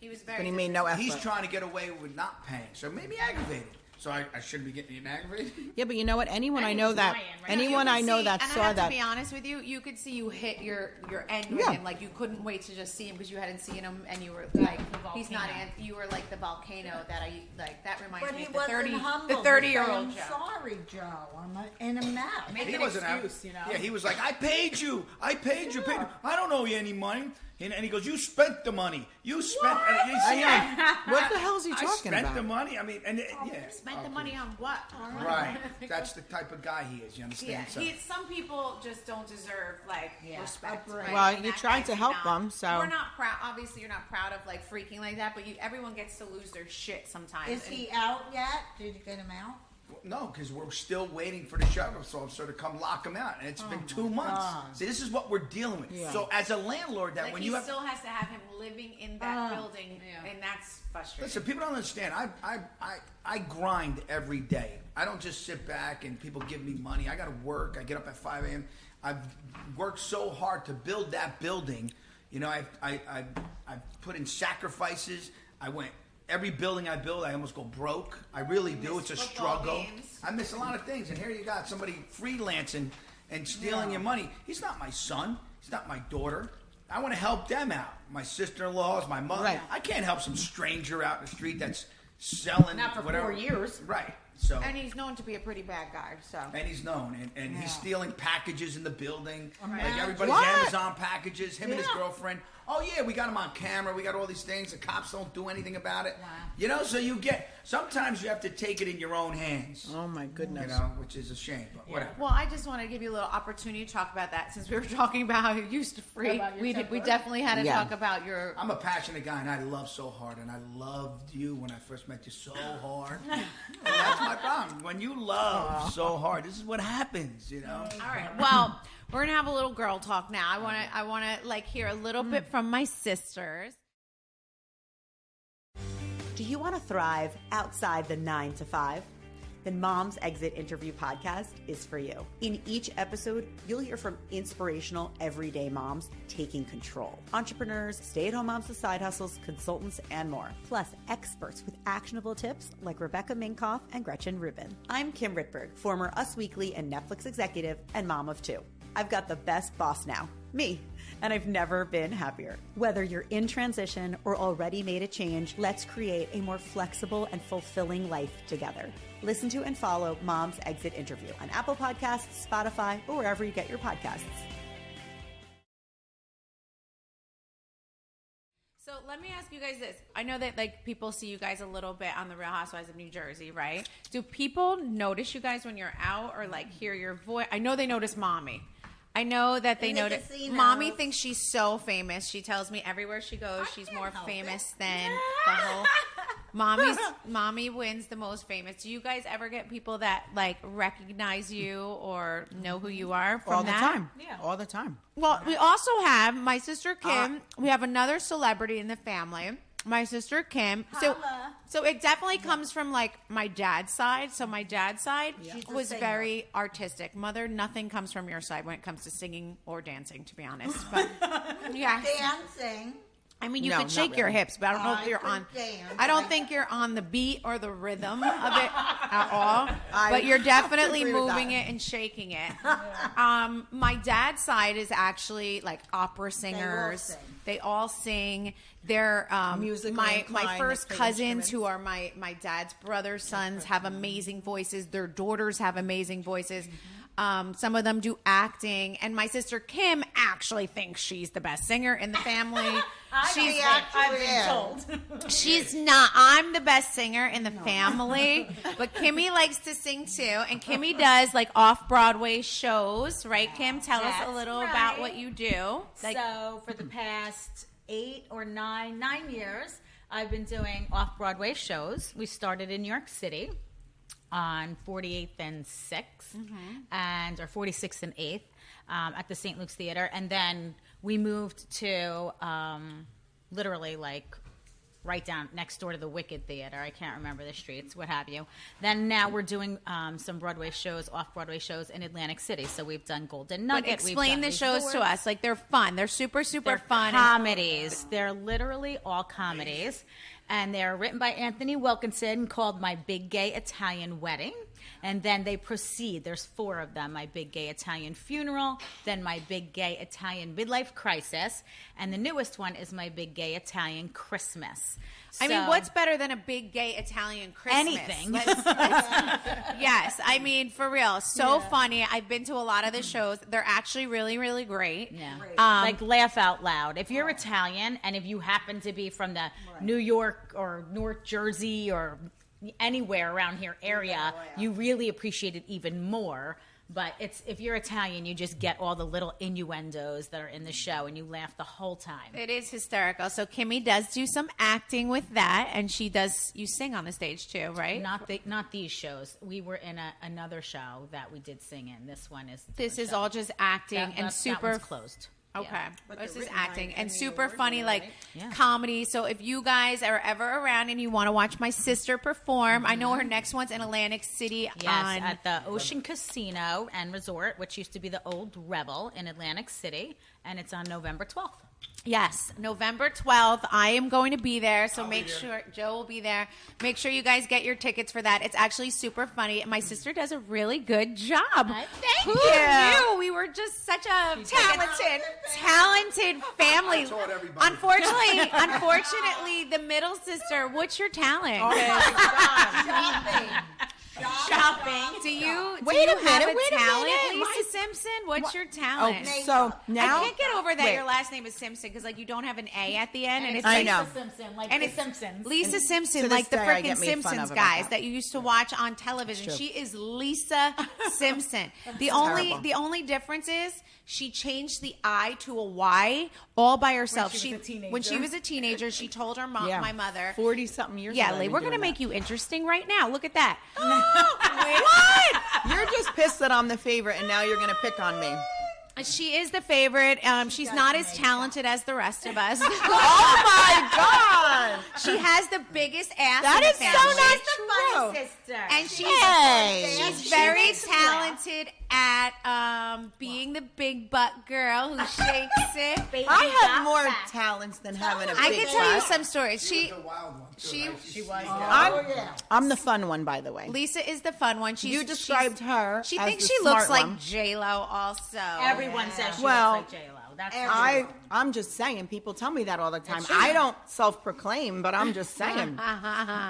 was very. But he made no effort. he's trying to get away with not paying. So it made me aggravated. So I shouldn't be getting aggravated. Yeah, but you know what? Anyone I he know was that, lying, right? anyone I know that and saw I have that. to be honest with you, you could see you hit your end with Yeah. him. Like you couldn't wait to just see him because you hadn't seen him, and you were like, he's not. volcano. You were like the volcano that I like. That reminds But me he of the wasn't humble. the 30-year-old I'm Joe. sorry, Joe. I'm in a mess. Make He an wasn't excuse, you know. Yeah, he was like, I paid you. I paid you. I don't owe you any money. And he goes, you spent the money. You spent. And he said, What the hell is he I talking spent about? the money. I mean, and yeah. Spent the money on what? Right. That's the type of guy he is. You understand? Yeah, So- some people just don't deserve respect. Right? Well, And you that tried guy's to help not. them, so- we're not proud. Obviously, you're not proud of like freaking like that, but everyone gets to lose their shit sometimes. Is And- he out yet? Did you get him out? No, because we're still waiting for the sheriff's officer to come lock him out, and it's been 2 months. See, this is what we're dealing with. Yeah. So, as a landlord, that Like when he you have still has to have him living in that building, and that's frustrating. listen, people don't understand. I grind every day. I don't just sit back and people give me money. I got to work. I get up at 5 a.m. I've worked so hard to build that building. You know, I've put in sacrifices. I went every building I build, I almost go broke. I really do. It's a struggle. Games. I miss a lot of things, and here you got somebody freelancing and stealing your money. He's not my son. He's not my daughter. I want to help them out. My sister-in-laws, my mother. Right. I can't help some stranger out in the street that's selling Not for whatever. 4 years. Right. So. And he's known to be a pretty bad guy, so. And he's known, and he's stealing packages in the building, Right. like everybody's What? Amazon packages. Him and his girlfriend. Oh yeah, we got him on camera. We got all these things. The cops don't do anything about it. Wow. You know, so you get. Sometimes you have to take it in your own hands. Oh my goodness. You know, which is a shame, but whatever. Well, I just want to give you a little opportunity to talk about that since we were talking about how you used to freak. About your We temper. definitely had to Yeah. talk about your. I'm a passionate guy, and I love so hard, and I loved you when I first met you so hard. And that's my problem. When you love so hard, this is what happens. You know. All right. Well, we're gonna have a little girl talk now. I want to like hear a little bit from my sisters. Do you want to thrive outside the 9 to 5? Then Mom's Exit Interview Podcast is for you. In each episode, you'll hear from inspirational everyday moms taking control. Entrepreneurs, stay-at-home moms with side hustles, consultants, and more. Plus, experts with actionable tips like Rebecca Minkoff and Gretchen Rubin. I'm Kim Ritberg, former Us Weekly and Netflix executive and mom of 2. I've got the best boss now, me, and I've never been happier. Whether you're in transition or already made a change, let's create a more flexible and fulfilling life together. Listen to and follow Mom's Exit Interview on Apple Podcasts, Spotify, or wherever you get your podcasts. So let me ask you guys this. I know that like people see you guys a little bit on the Real Housewives of New Jersey, right? Do people notice you guys when you're out or like hear your voice? I know they notice Mommy. I know that they In the notice. casinos. Mommy thinks she's so famous. She tells me everywhere she goes, she's more famous than the whole. Mommy wins the most famous. Do you guys ever get people that like recognize you or know who you are from All the that? time. Yeah. All the time. Well, we also have my sister Kim. We have another celebrity in the family. My sister Kim. So it definitely comes from like my dad's side. So my dad's side was very artistic. Mother, nothing comes from your side when it comes to singing or dancing, to be honest. But yeah, Dancing. I mean, you No, could not shake your really. hips, but I don't know if I you're could on. dance. I don't think you're on the beat or the rhythm of it at all. I But you're definitely agree with moving that. it and shaking it. My dad's side is actually like opera singers. sing. They all sing. They're Musically my inclined, first they play cousins, instruments. who are my dad's brothers' sons, have amazing voices. Their daughters have amazing voices. Some of them do acting, and my sister Kim actually thinks she's the best singer in the family. I've been told. She's not. I'm the best singer in the family, but Kimmy likes to sing too, and Kimmy does like off-Broadway shows, right? Kim, tell us a That's little right. about what you do. Like, So for the past 8 or 9 years, I've been doing off-Broadway shows. We started in New York City on 48th and 6th, and or 46th and 8th at the St. Luke's Theater, and then we moved to literally like right down next door to the Wicked Theater. I can't remember the streets, what have you. Then now we're doing some Broadway shows, off-Broadway shows in Atlantic City. So we've done Golden but Nugget. we've explain done the shows to Resort. us. Like they're fun. They're super They're fun. comedies. They're literally all comedies. And they're written by Anthony Wilkinson, called My Big Gay Italian Wedding. And then they proceed. There's 4 of them. My Big Gay Italian Funeral, then My Big Gay Italian Midlife Crisis, and the newest one is My Big Gay Italian Christmas. I mean, So- what's better than a big gay Italian Christmas? Anything. Yes, I mean, for real. So funny. I've been to a lot of the shows. They're actually really, really great. Yeah. Um, Like laugh out loud. If you're Italian and if you happen to be from the New York or North Jersey or anywhere around here area, you really appreciate it even more. But it's if you're Italian, you just get all the little innuendos that are in the show and you laugh the whole time. It is hysterical. So Kimmy does do some acting with that, and you sing on the stage too, right? Not these shows. We were in another show that we did sing in. This one is This is all just acting and that super one's closed. Okay. Yeah. But This the is written acting line and and the super award funny, winner, like right? Yeah. comedy. So if you guys are ever around and you want to watch my sister perform, I know her next one's in Atlantic City Yes, on at the Ocean Casino and Resort, which used to be the old Rebel in Atlantic City, and it's on November 12th. Yes, November 12th. I am going to be there, so make sure Joe will be there. Make sure you guys get your tickets for that. It's actually super funny. My sister does a really good job. Thank Who you. knew? We were just such a talented family. told everybody. Unfortunately, the middle sister. What's your talent? Shopping. Do you Wait a have minute, a talent, minute. Lisa Simpson? What's your talent? So now I can't get over that Wait. your last name is Simpson because like you don't have an A at the end, and it's I like, know. Simpson, like and the it's Simpsons. Lisa Simpson, to like this the day, I freaking get made fun Simpsons of about guys that. that you used to watch on television. true. She is Lisa Simpson. The only difference is she changed the I to a Y all by herself. When she was a teenager. When she was a teenager, she told her mom, my mother, 40-something years yeah, ago. Lee, I've we're been gonna doing make you interesting right now. Look at that. that. You're just pissed that I'm the favorite, and now you're going to pick on me. She is the favorite. She's not as talented as the rest of us. Oh, my God. She has the biggest ass That in is the so family. not Funny true. sister. And she's Hey. very talented at being the big butt girl who shakes it. Baby I have got more back. talents than having a I big can tell you butt. some stories. She was the wild one. Too, she right? I'm the fun one, by the way. Lisa is the fun one. You described her She as thinks the she looks smart like one. J Lo. Also, Everyone says she Well, looks like J-Lo. That's I'm just saying. People tell me that all the time. I don't self-proclaim, but I'm just saying.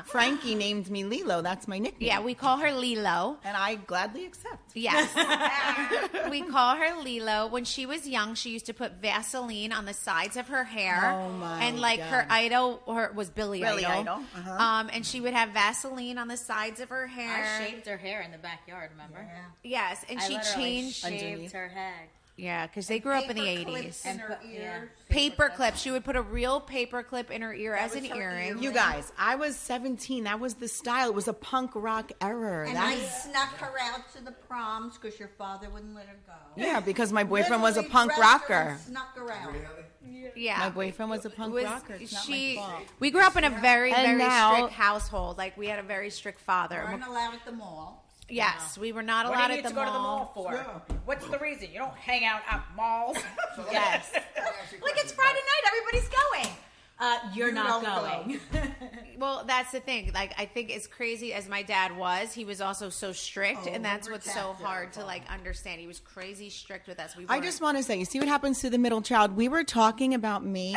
Frankie named me Lilo. That's my nickname. yeah, we call her Lilo. And I gladly accept. Yes. We call her Lilo. When she was young, she used to put Vaseline on the sides of her hair. Oh, my And like her God. idol was Billy Billy Idol. Idol, uh-huh. And she would have Vaseline on the sides of her hair. I shaved her hair in the backyard, remember? Yes, and she changed. Shaved her head. Yeah, because they grew up in the 80s. And ear. Paper clip. She would put a real paper clip in her ear as an earring. You guys, I was 17. That was the style. It was a punk rock era. And That- I snuck her out to the proms because your father wouldn't let her go. yeah, because my boyfriend was a Literally punk dressed her rocker. and Snuck her out. Yeah. My boyfriend was a punk Was- rocker. It's not my fault. we grew up in a very, And very now- strict household. Like, we had a very strict father. Weren't allowed at the mall. Yes, we were not What allowed do you at need the to go to the mall. mall for? What's the reason? You don't hang out at malls. Yes. Like it's Friday night, everybody's going. You're not don't going. Well, that's the thing. Like, I think as crazy as my dad was, he was also so strict, and that's what's so hard to like understand. He was crazy strict with us. We I weren't- just want to say, you see what happens to the middle child? We were talking about me,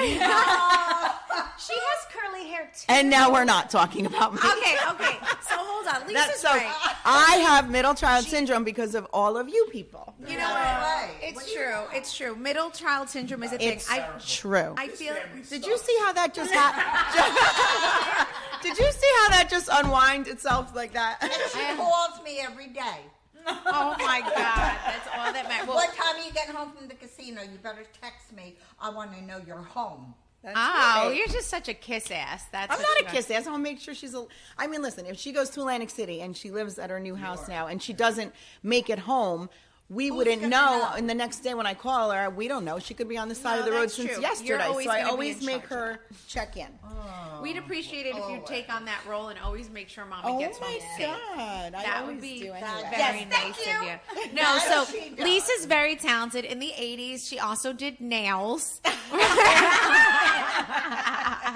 She has curly hair too. and now we're not talking about me. Okay. So hold on. Lisa's That's so. right. I have middle child syndrome because of all of you people. You know what? Right. It's true. It's true. Middle child syndrome is a thing. It's true. I feel. Did you see how that just happened? Did you see how that just unwind itself like that? She calls me every day. Oh my God, that's all that matters. Well, What time are you getting home from the casino? You better text me. I want to know you're home. That's oh, right. you're just such a kiss ass. That's I'm what not you a are. kiss ass. I'll make sure she's a. I mean, listen, if she goes to Atlantic City and she lives at her new house now and she doesn't make it home, we wouldn't gonna know. know? And the next day when I call her, we don't know. She could be on the side No, of the road that's since true. yesterday. You're always So I gonna be always in make charge of her check in. We'd appreciate it if you take on that role and always make sure Mommy Oh gets my home safe. God. I That always would be do very anyway. Yes, thank nice you. of you. No, Yes, so she does. Lisa's very talented. In the 80s, she also did nails.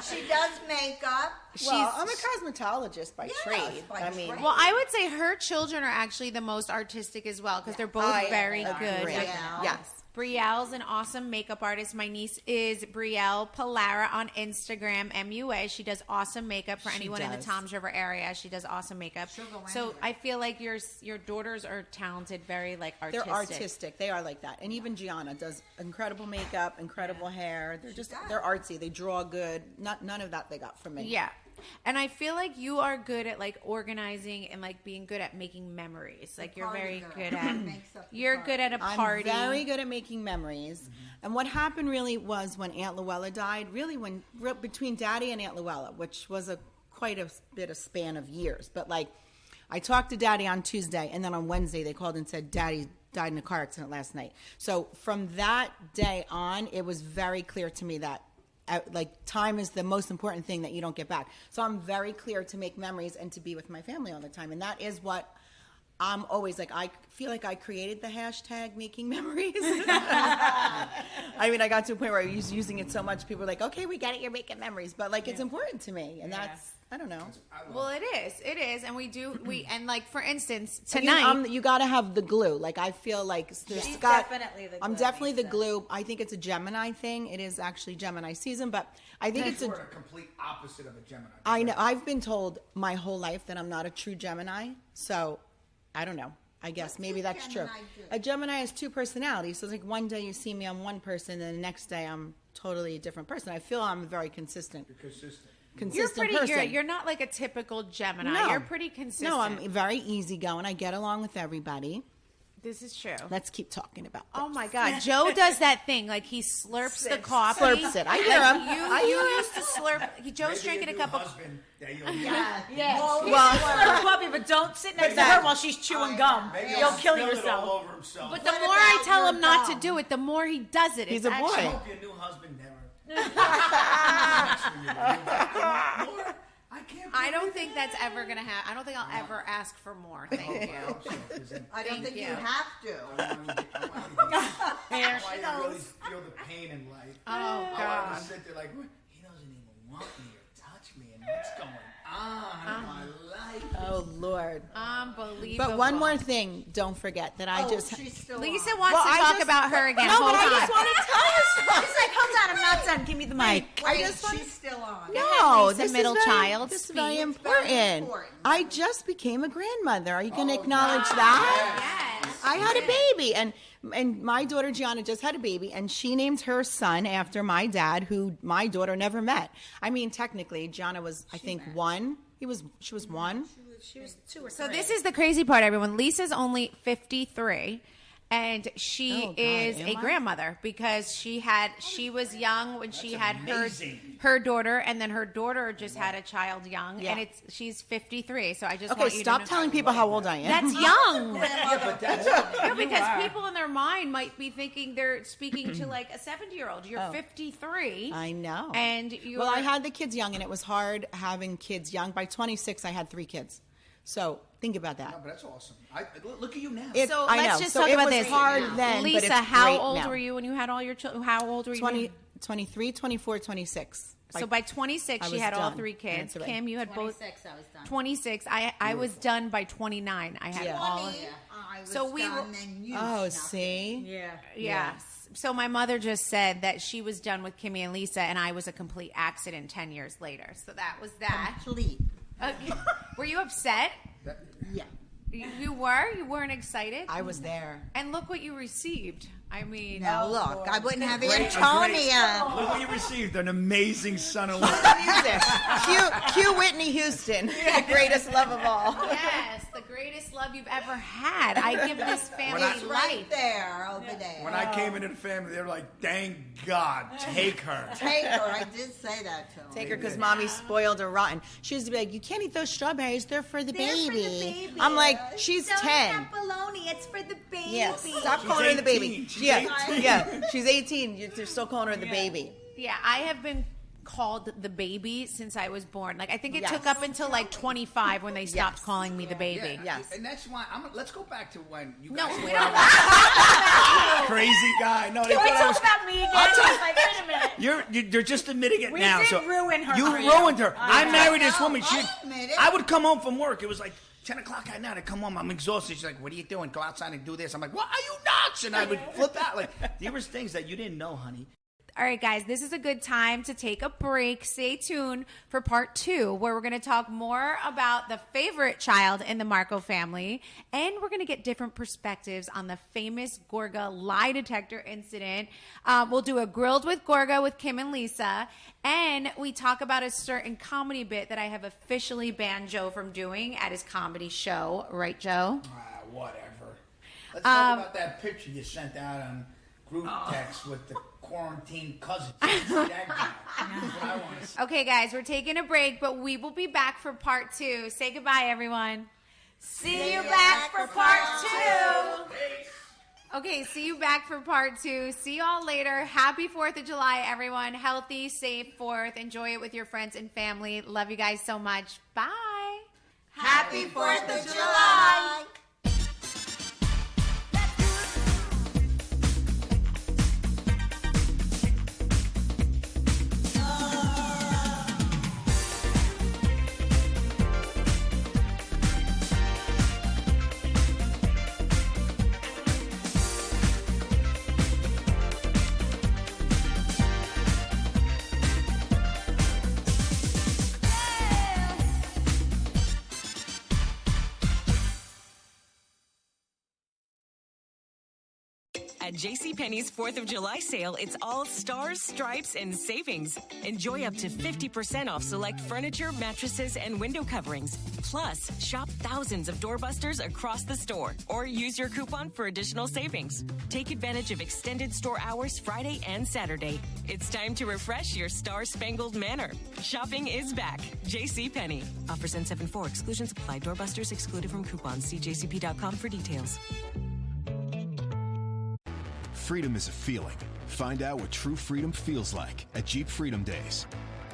She does makeup. Well, I'm a cosmetologist by trade. by I mean, trade. Well, I would say her children are actually the most artistic as well because they're both I very agree. good. Like, Yes. Brielle's an awesome makeup artist. My niece is Brielle Palara on Instagram, MUA. She does awesome makeup for anyone in the does. Toms River area. She does awesome makeup. So I feel like your daughters are talented, very like artistic. They're artistic. They are like that. And even Gianna does incredible makeup, incredible hair. They're artsy. They draw good. None of that they got from me. Yeah. And I feel like you are good at like organizing and like being good at making memories. Like you're party very girl. good at. Makes up the You're party. good at a party. I'm very good at making memories. And what happened really was when Aunt Luella died, really between Daddy and Aunt Luella, which was quite a bit of span of years. But like, I talked to Daddy on Tuesday, and then on Wednesday they called and said Daddy died in a car accident last night. So from that day on, it was very clear to me that like time is the most important thing that you don't get back. So I'm very clear to make memories and to be with my family all the time. And that is what I'm always like, I feel like I created the hashtag making memories. I mean, I got to a point where I was using it so much, people were like, okay, we got it, you're making memories. But like, it's important to me. And that's, I don't know. Well, it is. And and like, for instance, And tonight. you got to have the glue. Like, I feel like She's definitely the glue. I'm definitely the glue. I think it's a Gemini thing. It is actually Gemini season, but I think it's a complete opposite of a Gemini. I know. I've been told my whole life that I'm not a true Gemini. So I don't know. I guess maybe that's true. A Gemini has two personalities. So it's like one day you see me, I'm one person, and the next day I'm totally a different person. I feel I'm very consistent. You're consistent. You're pretty person. good. You're not like a typical Gemini. No. You're pretty consistent. No, I'm very easygoing. I get along with everybody. This is true. Let's keep talking about this. Oh my God, Joe does that thing like he slurps the coffee. Slurps it. I hear him. You used to slurp. Joe's drinking a cup of. Husband that you'll Well, coffee, but don't sit next to her while she's chewing gum. Maybe You'll he'll kill spill it yourself. all over himself. But the more I tell him not to do it, the more he does it. He's It's a boy. I actually- hope your new husband never. I can't. I don't think that's ever gonna happen. I don't think I'll ever ask for more. Thank you. I don't think you you. have to. I want you to really feel the pain in life. Oh I want God. to sit there like, he doesn't even want me or touch me, and what's going on in my life? Oh, Lord. Unbelievable. But one more thing, don't forget that I just... She's still Lisa on. wants Well, to I talk just- about her again. No, Hold but I on. just want to tell you She's like, hold on, I'm not done. Give me the mic. Wait, just want- she's still on. No, Lisa, this is middle very, child, This is speak. very It's important. very important. I just became a grandmother. Are you going to acknowledge that? Yes. I had a baby, and my daughter Gianna just had a baby, and she named her son after my dad, who my daughter never met. I mean, technically, Gianna was, I think, one. She was one. She was 2 or 3. So this is the crazy part, everyone. Lisa's only 53, and she Oh, God, is am a I? grandmother because she was young when she had amazing. her daughter, and then her daughter just had a child young, Yeah. and she's 53. So I just Okay, want you stop to know. telling people how old I am. That's young. Yeah, but that's No, because people in their mind might be thinking they're speaking to like a 70-year-old. You're 53. I know. And you Well, I had the kids young, and it was hard having kids young. By 26, I had 3 kids. So think about that. No, but that's awesome. Look at you now. So I let's know. just So talk it about was this. hard then, but Lisa, it's how great old now. were you when you had all your children? How old were you? 23, 24, 26. So by 26, I she was had all done. 3 kids. That's right. Kim, you had both. 26, I was done. 26. I was done by 29. I had Yeah. all of I was So we done, were- then you Oh, snuck see? Yeah. Yes. So my mother just said that she was done with Kimmy and Lisa, and I was a complete accident 10 years later. So that was that. Complete. Okay. Were you upset? Yeah. You were? You weren't excited? I was there. And look what you received. I mean, Now look, I wouldn't have Great- Antonia. Look what you received, an amazing son-in-law. Cue Whitney Houston, the greatest love of all. yes, the greatest love you've ever had. I give this family When I- Right life. there, over there. When I came into the family, they were like, "Thank God, take her." Take her. I did say that to him. Take her because mommy spoiled her rotten. She used to be like, you can't eat those strawberries. They're for the, They're for the baby. baby. I'm like, she's 10. bologna. It's for the baby. Yeah, stop She's calling her the baby. 18. She's Yeah, 18. yeah, she's 18. You're still calling her the baby. Yeah, I have been called the baby since I was born. Like I think it Yes. took up until like 25 when they stopped Yes. calling me the baby. Yes. And that's why let's go back to when you No, guys we were don't. crazy guy. No, they Can we thought I talk was. about me again? I was like, wait a minute. You're just admitting it We now. did so ruin her You career. ruined her. I married this know. woman. I admit it. I would come home from work. It was like 10 o'clock at night. I come home. I'm exhausted. She's like, "What are you doing? Go outside and do this." I'm like, "What? Are you nuts?" And I would flip out. Like there was things that you didn't know, honey. All right, guys, this is a good time to take a break. Stay tuned for part 2, where we're going to talk more about the favorite child in the Marco family, and we're going to get different perspectives on the famous Gorga lie detector incident. We'll do a Grilled with Gorga with Kim and Lisa, and we talk about a certain comedy bit that I have officially banned Joe from doing at his comedy show. Right, Joe? Whatever. Let's talk about that picture you sent out on group Oh. text with the quarantine cousin. See that guy? That's what I want to see. Okay, guys, we're taking a break, but we will be back for part 2. Say goodbye, everyone. See you back for part 2. Okay, see you back for part 2. See y'all later. Happy 4th of July, everyone. Healthy, safe 4th. Enjoy it with your friends and family. Love you guys so much. Bye. Happy 4th of July. At JCPenney's 4th of July sale, it's all stars, stripes, and savings. Enjoy up to 50% off select furniture, mattresses, and window coverings. Plus, shop thousands of doorbusters across the store or use your coupon for additional savings. Take advantage of extended store hours Friday and Saturday. It's time to refresh your star-spangled manor. Shopping is back. JCPenney. Offers end 7/4. Exclusions apply. Doorbusters excluded from coupons. See jcp.com for details. Freedom is a feeling. Find out what true freedom feels like at Jeep Freedom Days.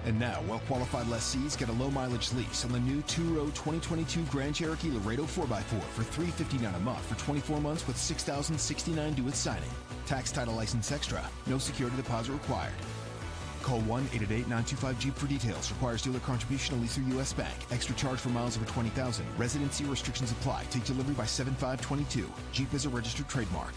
And now, well-qualified lessees get a low-mileage lease on the new two-row 2022 Grand Cherokee Laredo 4x4 for $359 a month for 24 months with $6,069 due at signing. Tax, title, license extra. No security deposit required. Call 1-888-925-JEEP for details. Requires dealer contribution to lease through U.S. Bank. Extra charge for miles over 20,000. Residency restrictions apply. Take delivery by 7/5/22. Jeep is a registered trademark.